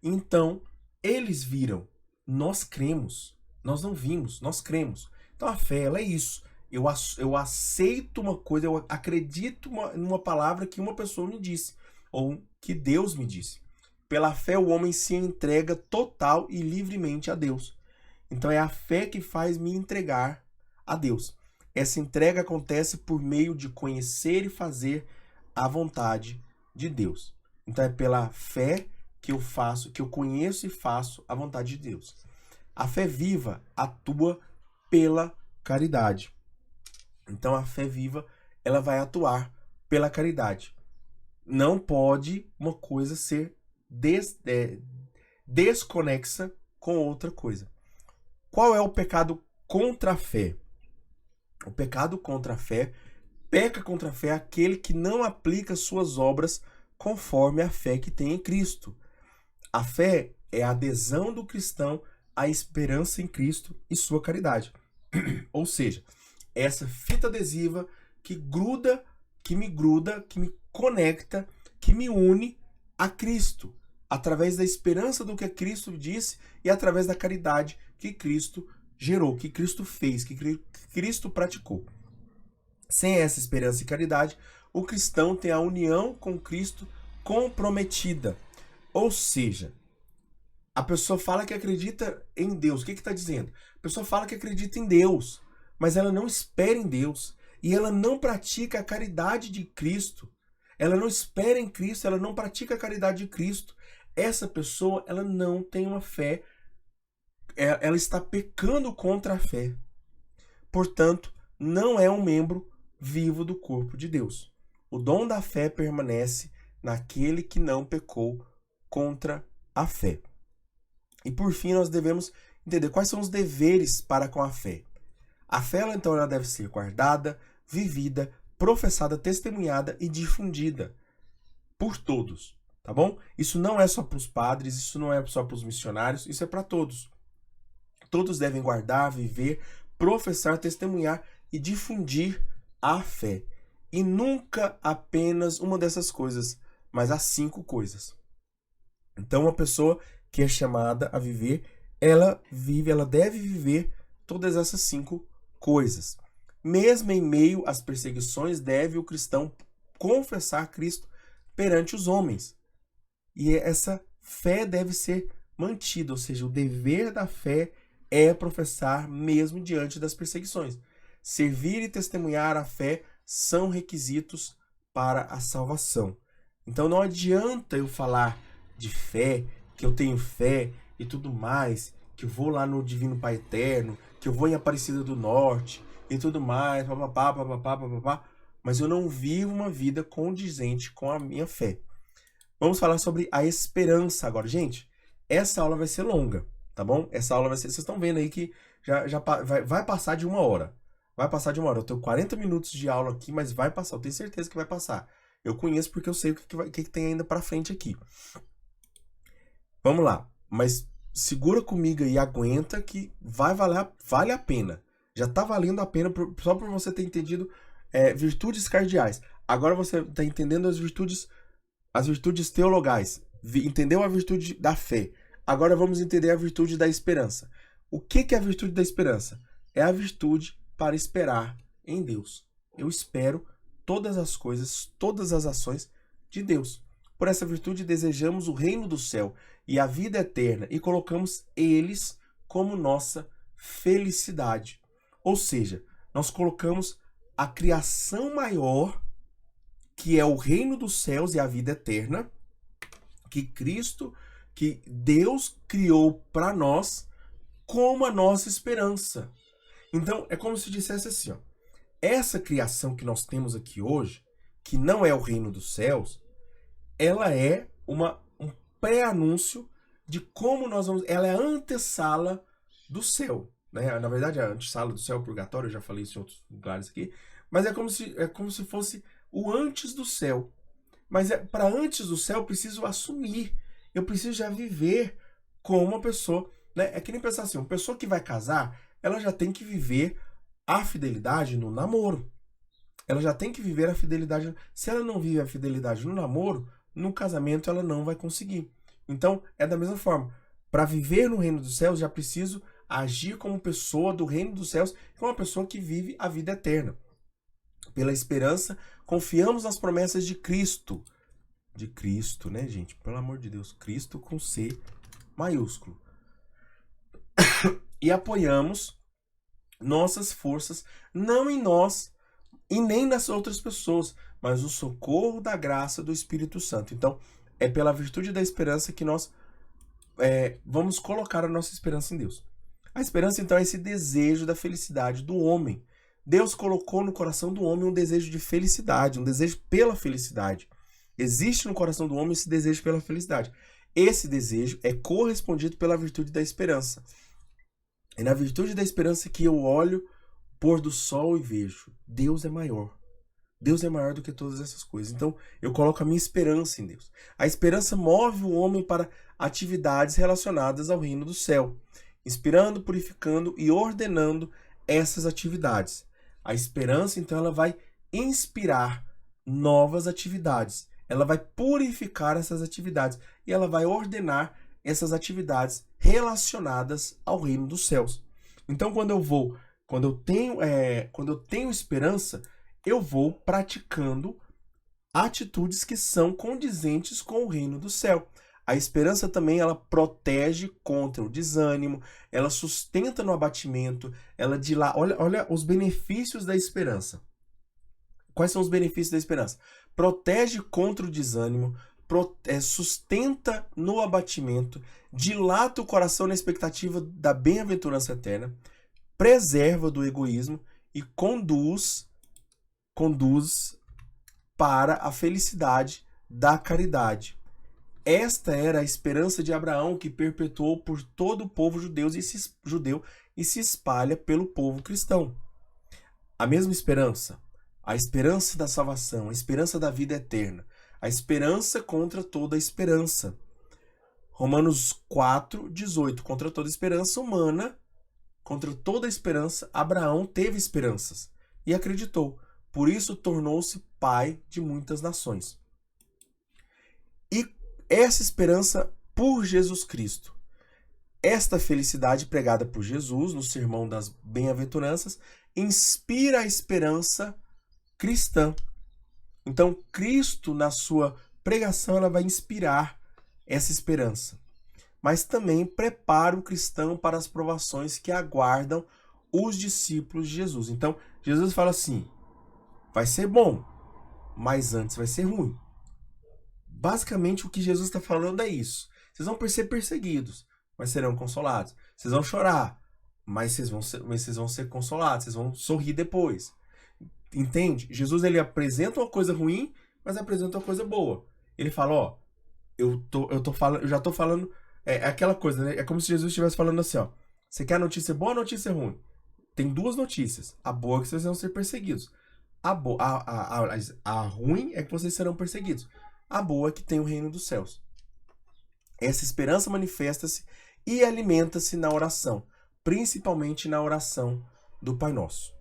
Então, eles viram, nós cremos, nós não vimos, nós cremos. Então a fé, ela é isso. Eu aceito uma coisa, eu acredito numa palavra que uma pessoa me disse, ou que Deus me disse. Pela fé o homem se entrega total e livremente a Deus. Então é a fé que faz me entregar a Deus. Essa entrega acontece por meio de conhecer e fazer a vontade de Deus. Então é pela fé que eu conheço e faço a vontade de Deus. A fé viva atua pela caridade. Então a fé viva, ela vai atuar pela caridade. Não pode uma coisa ser desconexa com outra coisa. Qual é o pecado contra a fé? O pecado contra a fé, peca contra a fé aquele que não aplica suas obras conforme a fé que tem em Cristo. A fé é a adesão do cristão à esperança em Cristo e sua caridade. Ou seja, essa fita adesiva que me conecta, que me une a Cristo. através da esperança do que Cristo disse e através da caridade que Cristo gerou, que Cristo fez, que Cristo praticou. Sem essa esperança e caridade, o cristão tem a união com Cristo comprometida. Ou seja, a pessoa fala que acredita em Deus. O que está dizendo? A pessoa fala que acredita em Deus, mas ela não espera em Deus. E ela não pratica a caridade de Cristo. Ela não espera em Cristo, ela não pratica a caridade de Cristo. Essa pessoa, ela não tem uma fé. Ela está pecando contra a fé. Portanto, não é um membro vivo do corpo de Deus. O dom da fé permanece naquele que não pecou contra a fé. E por fim, nós devemos entender quais são os deveres para com a fé. A fé, então, ela deve ser guardada, vivida, professada, testemunhada e difundida por todos, tá bom? Isso não é só para os padres, isso não é só para os missionários, isso é para todos. Todos devem guardar, viver, professar, testemunhar e difundir a fé. E nunca apenas uma dessas coisas, mas as 5 coisas. Então, uma pessoa que é chamada a viver, ela deve viver todas essas 5 coisas. Mesmo em meio às perseguições, deve o cristão confessar Cristo perante os homens. E essa fé deve ser mantida, ou seja, o dever da fé é professar mesmo diante das perseguições. Servir e testemunhar a fé são requisitos para a salvação. Então não adianta eu falar de fé, que eu tenho fé e tudo mais, que eu vou lá no Divino Pai Eterno, que eu vou em Aparecida do Norte e tudo mais, papapá, mas eu não vivo uma vida condizente com a minha fé. Vamos falar sobre a esperança agora. Gente, essa aula vai ser longa, tá bom? Essa aula vai ser... Vocês estão vendo aí que já vai passar de 1 hora. Vai passar de 1 hora. Eu tenho 40 minutos de aula aqui, mas vai passar. Eu tenho certeza que vai passar. Eu conheço porque eu sei o que tem ainda pra frente aqui. Vamos lá. Mas segura comigo aí, aguenta que vale a pena. Já tá valendo a pena só por você ter entendido virtudes cardeais. Agora você tá entendendo as virtudes teologais. Entendeu a virtude da fé. Agora vamos entender a virtude da esperança. O que é a virtude da esperança? É a virtude para esperar em Deus. Eu espero todas as coisas, todas as ações de Deus. Por essa virtude desejamos o reino do céu e a vida eterna e colocamos eles como nossa felicidade. Ou seja, nós colocamos a criação maior, que é o reino dos céus e a vida eterna, que Deus criou para nós como a nossa esperança. Então, é como se dissesse assim, ó, essa criação que nós temos aqui hoje, que não é o reino dos céus, ela é um pré-anúncio de como nós vamos... Ela é a antessala do céu, né? Na verdade, a antessala do céu, o purgatório, eu já falei isso em outros lugares aqui, mas é como se fosse o antes do céu. Mas para antes do céu, eu preciso assumir, eu preciso já viver como uma pessoa, né? É que nem pensar assim, uma pessoa que vai casar, ela já tem que viver a fidelidade no namoro. Ela já tem que viver a fidelidade. Se ela não vive a fidelidade no namoro, no casamento ela não vai conseguir. Então, é da mesma forma. Para viver no reino dos céus, já preciso agir como pessoa do reino dos céus, como uma pessoa que vive a vida eterna. Pela esperança, confiamos nas promessas de Cristo. De Cristo, né, gente? Pelo amor de Deus. Cristo com C maiúsculo. E apoiamos nossas forças, não em nós e nem nas outras pessoas, mas o socorro da graça do Espírito Santo. Então, é pela virtude da esperança que nós vamos colocar a nossa esperança em Deus. A esperança, então, é esse desejo da felicidade do homem. Deus colocou no coração do homem um desejo de felicidade, um desejo pela felicidade. Existe no coração do homem esse desejo pela felicidade. Esse desejo é correspondido pela virtude da esperança. É na virtude da esperança que eu olho o pôr do sol e vejo. Deus é maior. Deus é maior do que todas essas coisas. Então, eu coloco a minha esperança em Deus. A esperança move o homem para atividades relacionadas ao reino do céu, inspirando, purificando e ordenando essas atividades. A esperança, então, ela vai inspirar novas atividades. ela vai purificar essas atividades e ela vai ordenar essas atividades relacionadas ao reino dos céus. Então, quando eu tenho esperança, eu vou praticando atitudes que são condizentes com o reino do céu. A esperança também, ela protege contra o desânimo, ela sustenta no abatimento, ela olha os benefícios da esperança. Quais são os benefícios da esperança? Protege contra o desânimo, sustenta no abatimento, dilata o coração na expectativa da bem-aventurança eterna, preserva do egoísmo e conduz para a felicidade da caridade. Esta era a esperança de Abraão, que perpetuou por todo o povo judeu e se espalha pelo povo cristão. A mesma esperança, a esperança da salvação, a esperança da vida eterna, a esperança contra toda esperança. Romanos 4:18, contra toda esperança humana, contra toda esperança, Abraão teve esperanças e acreditou. Por isso tornou-se pai de muitas nações. E essa esperança por Jesus Cristo, esta felicidade pregada por Jesus no Sermão das Bem-aventuranças, inspira a esperança cristã. Então, Cristo, na sua pregação, ela vai inspirar essa esperança. Mas também prepara o cristão para as provações que aguardam os discípulos de Jesus. Então, Jesus fala assim, vai ser bom, mas antes vai ser ruim. Basicamente, o que Jesus está falando é isso. Vocês vão ser perseguidos, mas serão consolados. Vocês vão chorar, mas vocês vão ser consolados. Vocês vão sorrir depois. Entende? Jesus, ele apresenta uma coisa ruim, mas apresenta uma coisa boa. Ele fala, ó, eu já tô falando, é aquela coisa, né? É como se Jesus estivesse falando assim, ó, você quer a notícia boa ou a notícia ruim? Tem duas notícias. A boa é que vocês vão ser perseguidos. A ruim é que vocês serão perseguidos. A boa é que tem o reino dos céus. Essa esperança manifesta-se e alimenta-se na oração, principalmente na oração do Pai Nosso.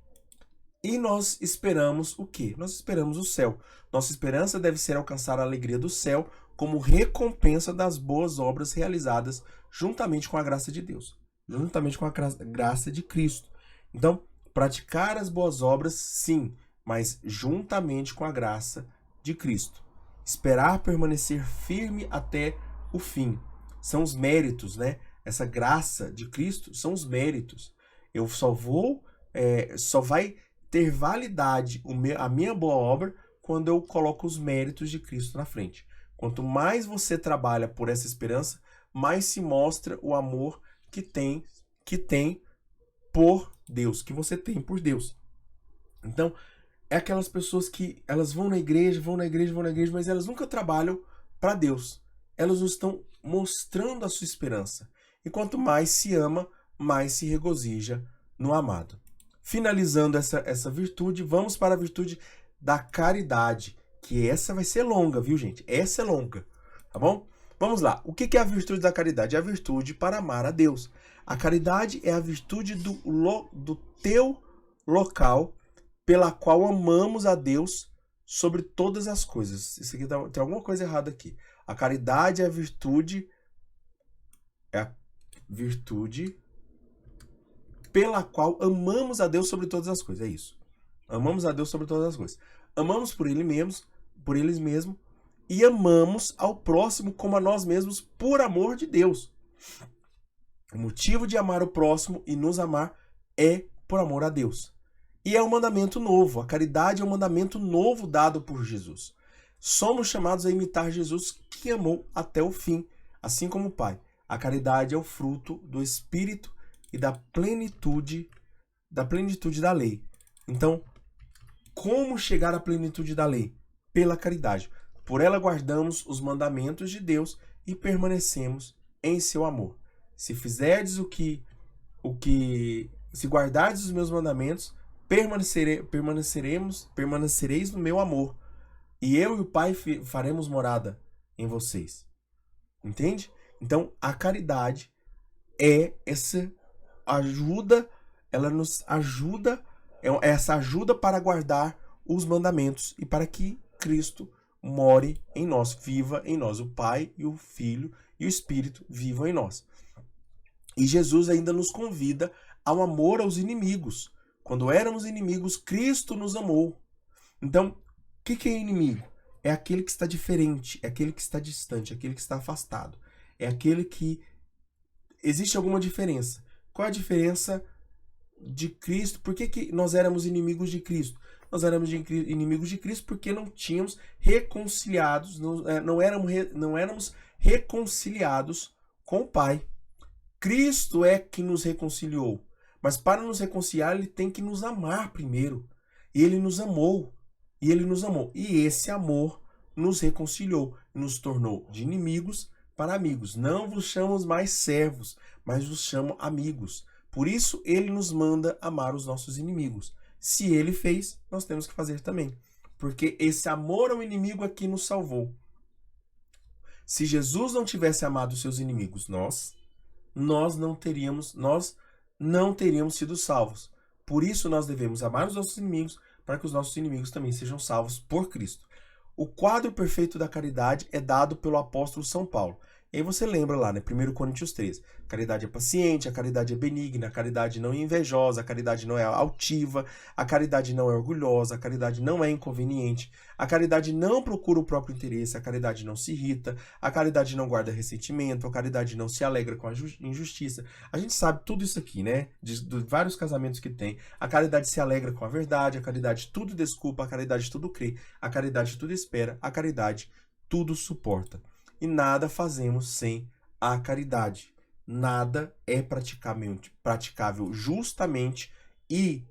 E nós esperamos o quê? Nós esperamos o céu. Nossa esperança deve ser alcançar a alegria do céu como recompensa das boas obras realizadas juntamente com a graça de Deus, juntamente com a graça de Cristo. Então, praticar as boas obras, sim, mas juntamente com a graça de Cristo. Esperar permanecer firme até o fim. São os méritos, né? Essa graça de Cristo são os méritos. Eu só vai ter validade a minha boa obra quando eu coloco os méritos de Cristo na frente. Quanto mais você trabalha por essa esperança, mais se mostra o amor que tem por Deus, que você tem por Deus. Então, é aquelas pessoas que elas vão na igreja, mas elas nunca trabalham para Deus. Elas não estão mostrando a sua esperança. E quanto mais se ama, mais se regozija no amado. Finalizando essa virtude, vamos para a virtude da caridade, que essa vai ser longa, viu, gente? Essa é longa, tá bom? Vamos lá. O que é a virtude da caridade? É a virtude para amar a Deus. A caridade é a virtude do teu local pela qual amamos a Deus sobre todas as coisas. Isso aqui tem alguma coisa errada aqui. A caridade é a virtude pela qual amamos a Deus sobre todas as coisas. É isso. Amamos a Deus sobre todas as coisas. Amamos por eles mesmos e amamos ao próximo como a nós mesmos por amor de Deus. O motivo de amar o próximo e nos amar é por amor a Deus. E é um mandamento novo. A caridade é um mandamento novo dado por Jesus. Somos chamados a imitar Jesus, que amou até o fim, assim como o Pai. A caridade é o fruto do Espírito e da plenitude da lei. Então, como chegar à plenitude da lei? Pela caridade. Por ela guardamos os mandamentos de Deus e permanecemos em seu amor. Se fizerdes se guardardes os meus mandamentos, permanecereis no meu amor, e eu e o Pai faremos morada em vocês. Entende? Então, a caridade é essa ajuda, ela nos ajuda, essa ajuda para guardar os mandamentos e para que Cristo more em nós, viva em nós. O Pai e o Filho e o Espírito vivam em nós. E Jesus ainda nos convida ao amor aos inimigos. Quando éramos inimigos, Cristo nos amou. Então, o que é inimigo? É aquele que está diferente, é aquele que está distante, é aquele que está afastado. É aquele que existe alguma diferença. Qual é a diferença de Cristo? Por que nós éramos inimigos de Cristo? Nós éramos inimigos de Cristo porque não tínhamos reconciliados, não éramos reconciliados com o Pai. Cristo é que nos reconciliou. Mas para nos reconciliar, ele tem que nos amar primeiro. E ele nos amou. E ele nos amou. E esse amor nos reconciliou. Nos tornou de inimigos para amigos. Não vos chamo mais servos, mas vos chamo amigos. Por isso, ele nos manda amar os nossos inimigos. Se ele fez, nós temos que fazer também. Porque esse amor ao inimigo é que nos salvou. Se Jesus não tivesse amado os seus inimigos, nós não teríamos sido salvos. Por isso nós devemos amar os nossos inimigos, para que os nossos inimigos também sejam salvos por Cristo. O quadro perfeito da caridade é dado pelo apóstolo São Paulo. E aí você lembra lá, né? 1 Coríntios 13. A caridade é paciente, a caridade é benigna, a caridade não é invejosa, a caridade não é altiva, a caridade não é orgulhosa, a caridade não é inconveniente, a caridade não procura o próprio interesse, a caridade não se irrita, a caridade não guarda ressentimento, a caridade não se alegra com a injustiça. A gente sabe tudo isso aqui, né? De vários casamentos que tem. A caridade se alegra com a verdade, a caridade tudo desculpa, a caridade tudo crê, a caridade tudo espera, a caridade tudo suporta. E nada fazemos sem a caridade. Nada é praticável justamente e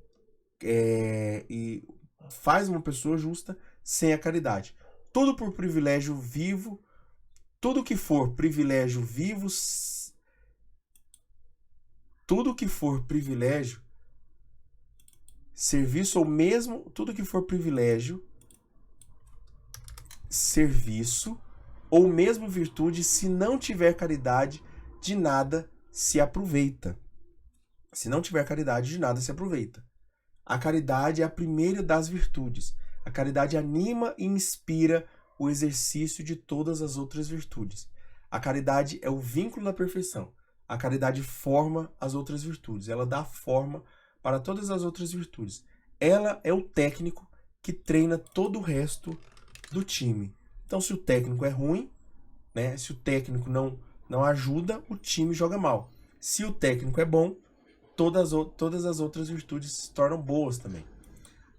faz uma pessoa justa sem a caridade. Tudo por privilégio vivo, tudo que for privilégio vivo, tudo que for privilégio, serviço ou mesmo tudo que for privilégio, serviço ou mesmo virtude, se não tiver caridade, de nada se aproveita. Se não tiver caridade, de nada se aproveita. A caridade é a primeira das virtudes. A caridade anima e inspira o exercício de todas as outras virtudes. A caridade é o vínculo da perfeição. A caridade forma as outras virtudes. Ela dá forma para todas as outras virtudes. Ela é o técnico que treina todo o resto do time. Então, se o técnico é ruim, né? Se o técnico não ajuda, o time joga mal. Se o técnico é bom, todas as outras virtudes se tornam boas também.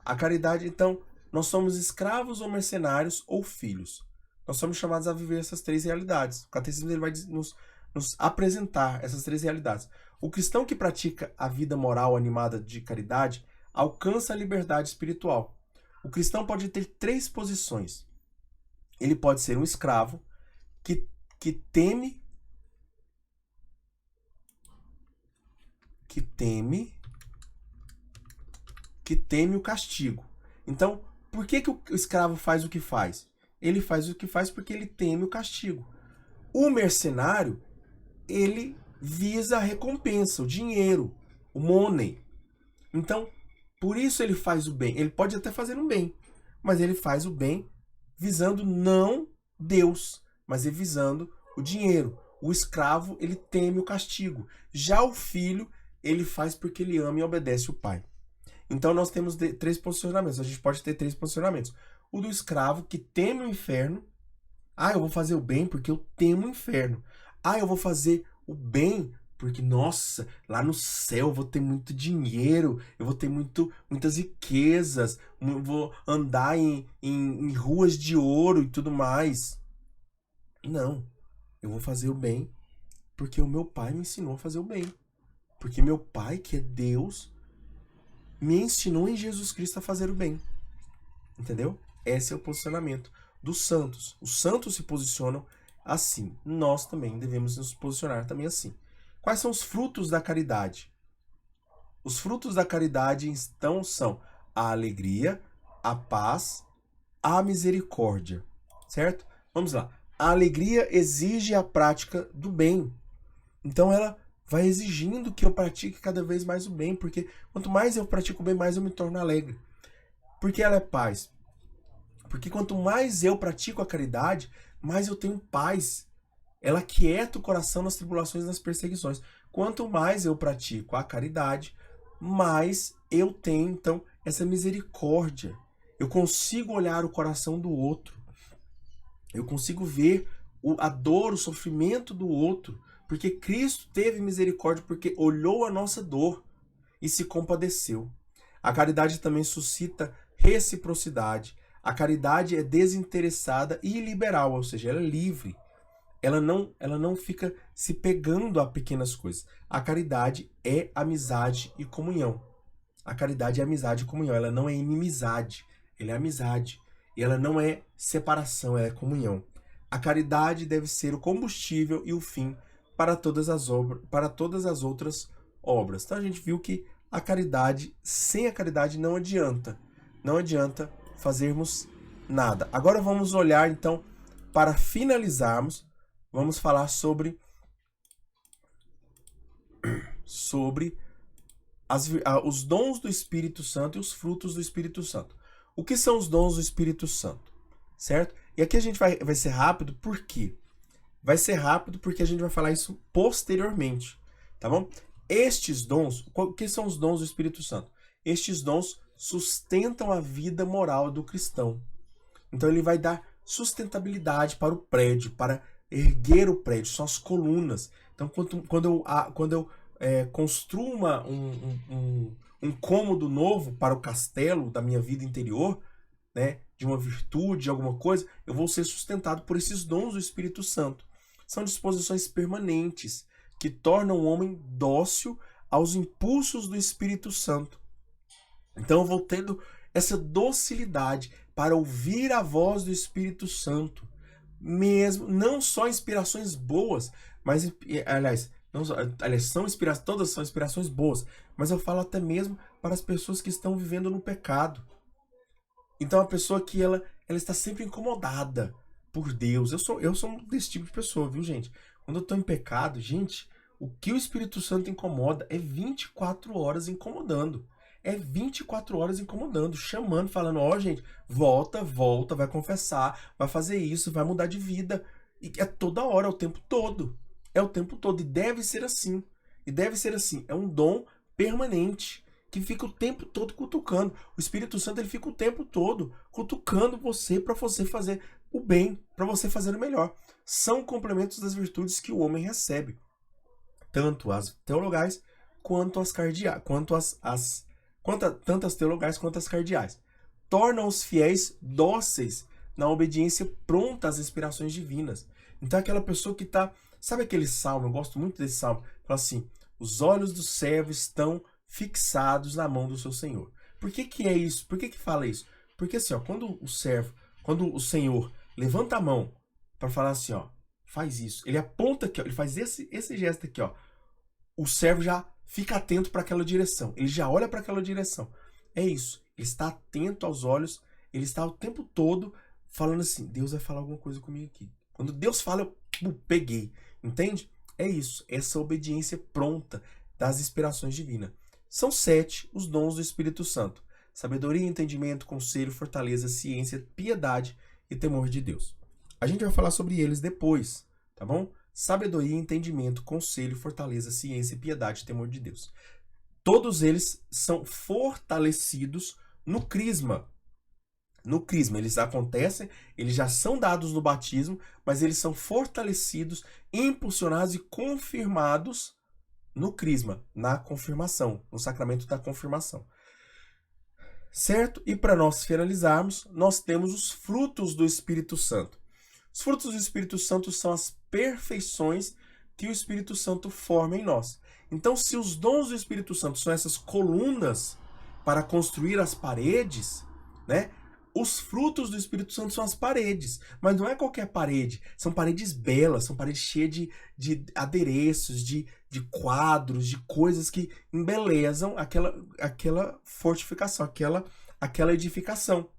A caridade, então, nós somos escravos ou mercenários ou filhos. Nós somos chamados a viver essas três realidades. O catecismo ele vai nos apresentar essas três realidades. O cristão que pratica a vida moral animada de caridade alcança a liberdade espiritual. O cristão pode ter três posições. Ele pode ser um escravo que teme o castigo. Então, por que o escravo faz o que faz? Ele faz o que faz porque ele teme o castigo. O mercenário, ele visa a recompensa, o dinheiro, o money. Então, por isso ele faz o bem. Ele pode até fazer um bem, mas ele faz o bem visando não Deus, mas ele visando o dinheiro. O escravo, ele teme o castigo. Já o filho, ele faz porque ele ama e obedece o pai. Então nós temos três posicionamentos. A gente pode ter três posicionamentos. O do escravo que teme o inferno. Eu vou fazer o bem porque eu temo o inferno. Eu vou fazer o bem porque, nossa, lá no céu eu vou ter muito dinheiro, eu vou ter muitas riquezas, vou andar em ruas de ouro e tudo mais. Não, eu vou fazer o bem porque o meu pai me ensinou a fazer o bem. Porque meu pai, que é Deus, me ensinou em Jesus Cristo a fazer o bem. Entendeu? Esse é o posicionamento dos santos. Os santos se posicionam assim. Nós também devemos nos posicionar também assim. Quais são os frutos da caridade? Os frutos da caridade, então, são a alegria, a paz, a misericórdia. Certo? Vamos lá. A alegria exige a prática do bem. Então, ela vai exigindo que eu pratique cada vez mais o bem, porque quanto mais eu pratico o bem, mais eu me torno alegre. Por que ela é paz? Porque quanto mais eu pratico a caridade, mais eu tenho paz. Ela aquieta o coração nas tribulações e nas perseguições. Quanto mais eu pratico a caridade, mais eu tenho, então, essa misericórdia. Eu consigo olhar o coração do outro. Eu consigo ver a dor, o sofrimento do outro. Porque Cristo teve misericórdia, porque olhou a nossa dor e se compadeceu. A caridade também suscita reciprocidade. A caridade é desinteressada e liberal, ou seja, ela é livre. Ela não fica se pegando a pequenas coisas. A caridade é amizade e comunhão. A caridade é amizade e comunhão. Ela não é inimizade, ela é amizade. E ela não é separação, ela é comunhão. A caridade deve ser o combustível e o fim para todas as outras obras. Então a gente viu que a caridade, sem a caridade não adianta. Não adianta fazermos nada. Agora vamos olhar então, para finalizarmos, vamos falar sobre os dons do Espírito Santo e os frutos do Espírito Santo. O que são os dons do Espírito Santo? Certo? E aqui a gente vai ser rápido, por quê? Vai ser rápido porque a gente vai falar isso posteriormente, tá bom? Estes dons, o que são os dons do Espírito Santo? Estes dons sustentam a vida moral do cristão. Então ele vai dar sustentabilidade para o prédio, para erguer o prédio, são as colunas. Então quando eu construo um cômodo novo para o castelo da minha vida interior, né, de uma virtude, de alguma coisa, eu vou ser sustentado por esses dons do Espírito Santo. São disposições permanentes que tornam o homem dócil aos impulsos do Espírito Santo. Então eu vou tendo essa docilidade para ouvir a voz do Espírito Santo, mesmo não só inspirações boas, mas todas são inspirações boas, mas eu falo até mesmo para as pessoas que estão vivendo no pecado. Então a pessoa que ela está sempre incomodada por Deus. Eu sou desse tipo de pessoa, viu, gente? Quando eu estou em pecado, gente, o que o Espírito Santo incomoda é 24 horas incomodando. É 24 horas incomodando, chamando, falando, gente, volta, vai confessar, vai fazer isso, vai mudar de vida. E é toda hora, é o tempo todo. É o tempo todo, e deve ser assim. É um dom permanente, que fica o tempo todo cutucando. O Espírito Santo, ele fica o tempo todo cutucando você para você fazer o bem, para você fazer o melhor. São complementos das virtudes que o homem recebe, tanto as teologais quanto as cardeais, tanto as teologais quanto as cardeais. Tornam os fiéis dóceis na obediência pronta às inspirações divinas. Então aquela pessoa que está, sabe aquele salmo, eu gosto muito desse salmo, fala assim, os olhos do servo estão fixados na mão do seu Senhor. Por que é isso? Por que fala isso? Porque assim, quando o Senhor levanta a mão para falar assim, faz isso, ele aponta aqui, ele faz esse gesto aqui, o servo já fica atento para aquela direção, ele já olha para aquela direção. É isso, ele está atento aos olhos, ele está o tempo todo falando assim, Deus vai falar alguma coisa comigo aqui. Quando Deus fala, eu peguei, entende? É isso, essa obediência pronta das inspirações divinas. São 7 os dons do Espírito Santo: sabedoria, entendimento, conselho, fortaleza, ciência, piedade e temor de Deus. A gente vai falar sobre eles depois, tá bom? Sabedoria, entendimento, conselho, fortaleza, ciência, piedade e temor de Deus. Todos eles são fortalecidos no crisma. No crisma, eles acontecem, eles já são dados no batismo, mas eles são fortalecidos, impulsionados e confirmados no crisma, na confirmação, no sacramento da confirmação. Certo? E para nós finalizarmos, nós temos os frutos do Espírito Santo. Os frutos do Espírito Santo são as perfeições que o Espírito Santo forma em nós. Então, se os dons do Espírito Santo são essas colunas para construir as paredes, né? Os frutos do Espírito Santo são as paredes, mas não é qualquer parede, são paredes belas, são paredes cheias de adereços, de quadros, de coisas que embelezam aquela fortificação, aquela edificação.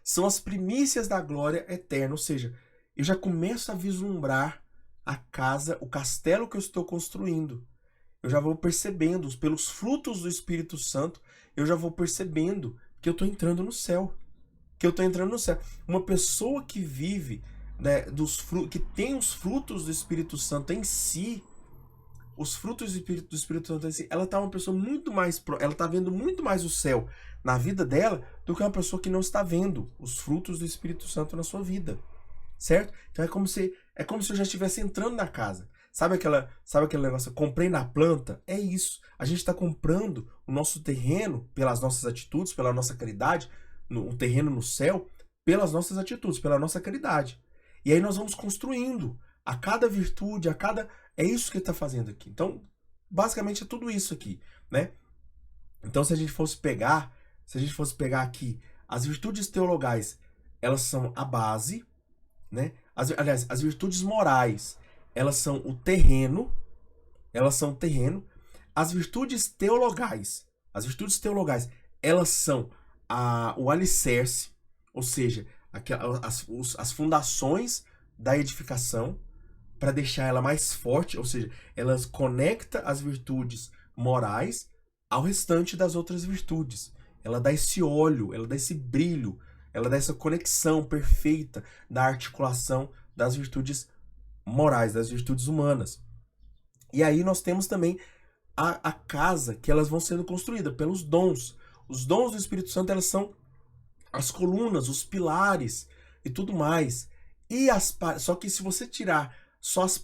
São as primícias da glória eterna, ou seja, eu já começo a vislumbrar a casa, o castelo que eu estou construindo. Eu já vou percebendo, pelos frutos do Espírito Santo, eu já vou percebendo que eu estou entrando no céu. que eu estou entrando no céu. Uma pessoa que vive, né, que tem os frutos do Espírito Santo em si, os frutos do Espírito Santo em si, ela tá uma pessoa muito mais, ela tá vendo muito mais o céu na vida dela do que uma pessoa que não está vendo os frutos do Espírito Santo na sua vida, certo? Então é como se eu já estivesse entrando na casa. Sabe aquele negócio, comprei na planta? É isso. A gente está comprando o nosso terreno pelas nossas atitudes, pela nossa caridade, um terreno no céu, pelas nossas atitudes, pela nossa caridade. E aí nós vamos construindo a cada virtude, é isso que ele está fazendo aqui. Então, basicamente é tudo isso aqui, né? Então, se a gente fosse pegar aqui as virtudes teologais, elas são a base, né? Aliás, as virtudes morais, elas são o terreno, As virtudes teologais, elas são o alicerce, ou seja, as fundações da edificação, para deixar ela mais forte, ou seja, elas conectam as virtudes morais ao restante das outras virtudes. Ela dá esse óleo, ela dá esse brilho, ela dá essa conexão perfeita da articulação das virtudes morais, das virtudes humanas. E aí nós temos também a casa que elas vão sendo construídas pelos dons. Os dons do Espírito Santo, elas são as colunas, os pilares e tudo mais. Só que se você tirar só as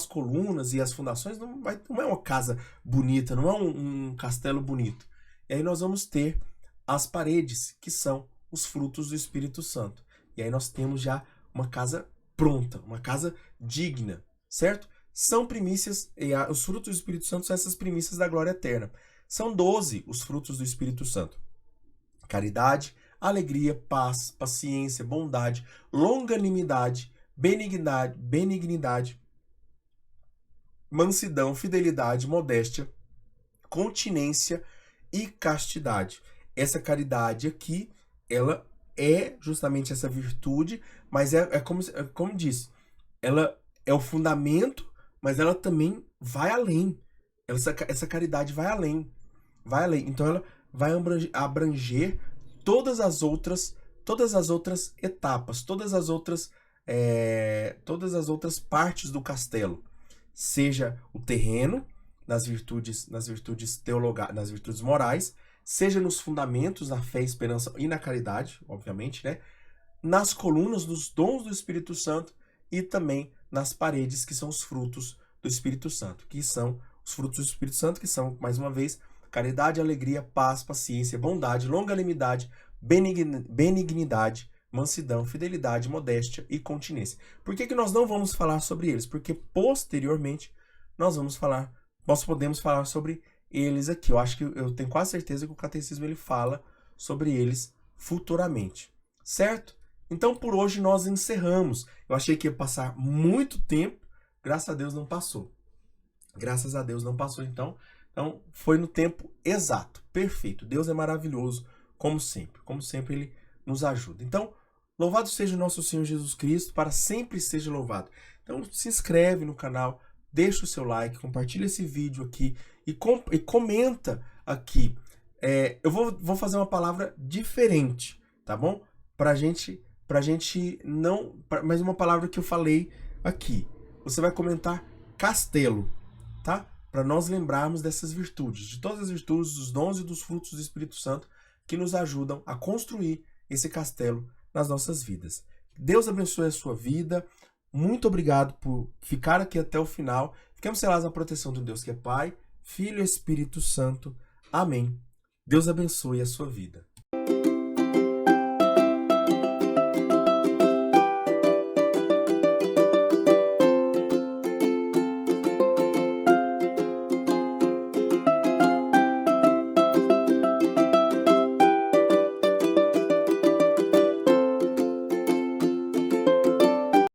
colunas e as fundações, não é uma casa bonita, não é um castelo bonito. E aí nós vamos ter as paredes, que são os frutos do Espírito Santo. E aí nós temos já uma casa pronta, uma casa digna, certo? São primícias, os frutos do Espírito Santo são essas primícias da glória eterna. São 12 os frutos do Espírito Santo. Caridade, alegria, paz, paciência, bondade, longanimidade, benignidade, mansidão, fidelidade, modéstia, continência e castidade. Essa caridade aqui, ela é justamente essa virtude, mas como disse, ela é o fundamento, mas ela também vai além. Essa caridade vai além. Então ela vai abranger todas as outras etapas, todas as outras partes do castelo, seja o terreno, nas virtudes teologais, nas virtudes morais, seja nos fundamentos, na fé, esperança e na caridade, obviamente, né? Nas colunas dos dons do Espírito Santo e também nas paredes, que são os frutos do Espírito Santo, que são os frutos do Espírito Santo, que são, mais uma vez, caridade, alegria, paz, paciência, bondade, longanimidade, benignidade, mansidão, fidelidade, modéstia e continência. Por que nós não vamos falar sobre eles? Porque posteriormente nós podemos falar sobre eles aqui. Eu tenho quase certeza que o catecismo ele fala sobre eles futuramente, certo? Então por hoje nós encerramos. Eu achei que ia passar muito tempo, graças a Deus não passou. Então foi no tempo exato, perfeito. Deus é maravilhoso, como sempre ele nos ajuda. Então, louvado seja o nosso Senhor Jesus Cristo, para sempre seja louvado. Então, se inscreve no canal, deixa o seu like, compartilha esse vídeo aqui e comenta aqui. Eu vou fazer uma palavra diferente, tá bom? Pra gente não... Mas uma palavra que eu falei aqui. Você vai comentar castelo, tá? Para nós lembrarmos dessas virtudes, de todas as virtudes, dos dons e dos frutos do Espírito Santo que nos ajudam a construir esse castelo nas nossas vidas. Deus abençoe a sua vida. Muito obrigado por ficar aqui até o final. Ficamos selados na proteção de Deus que é Pai, Filho e Espírito Santo. Amém. Deus abençoe a sua vida.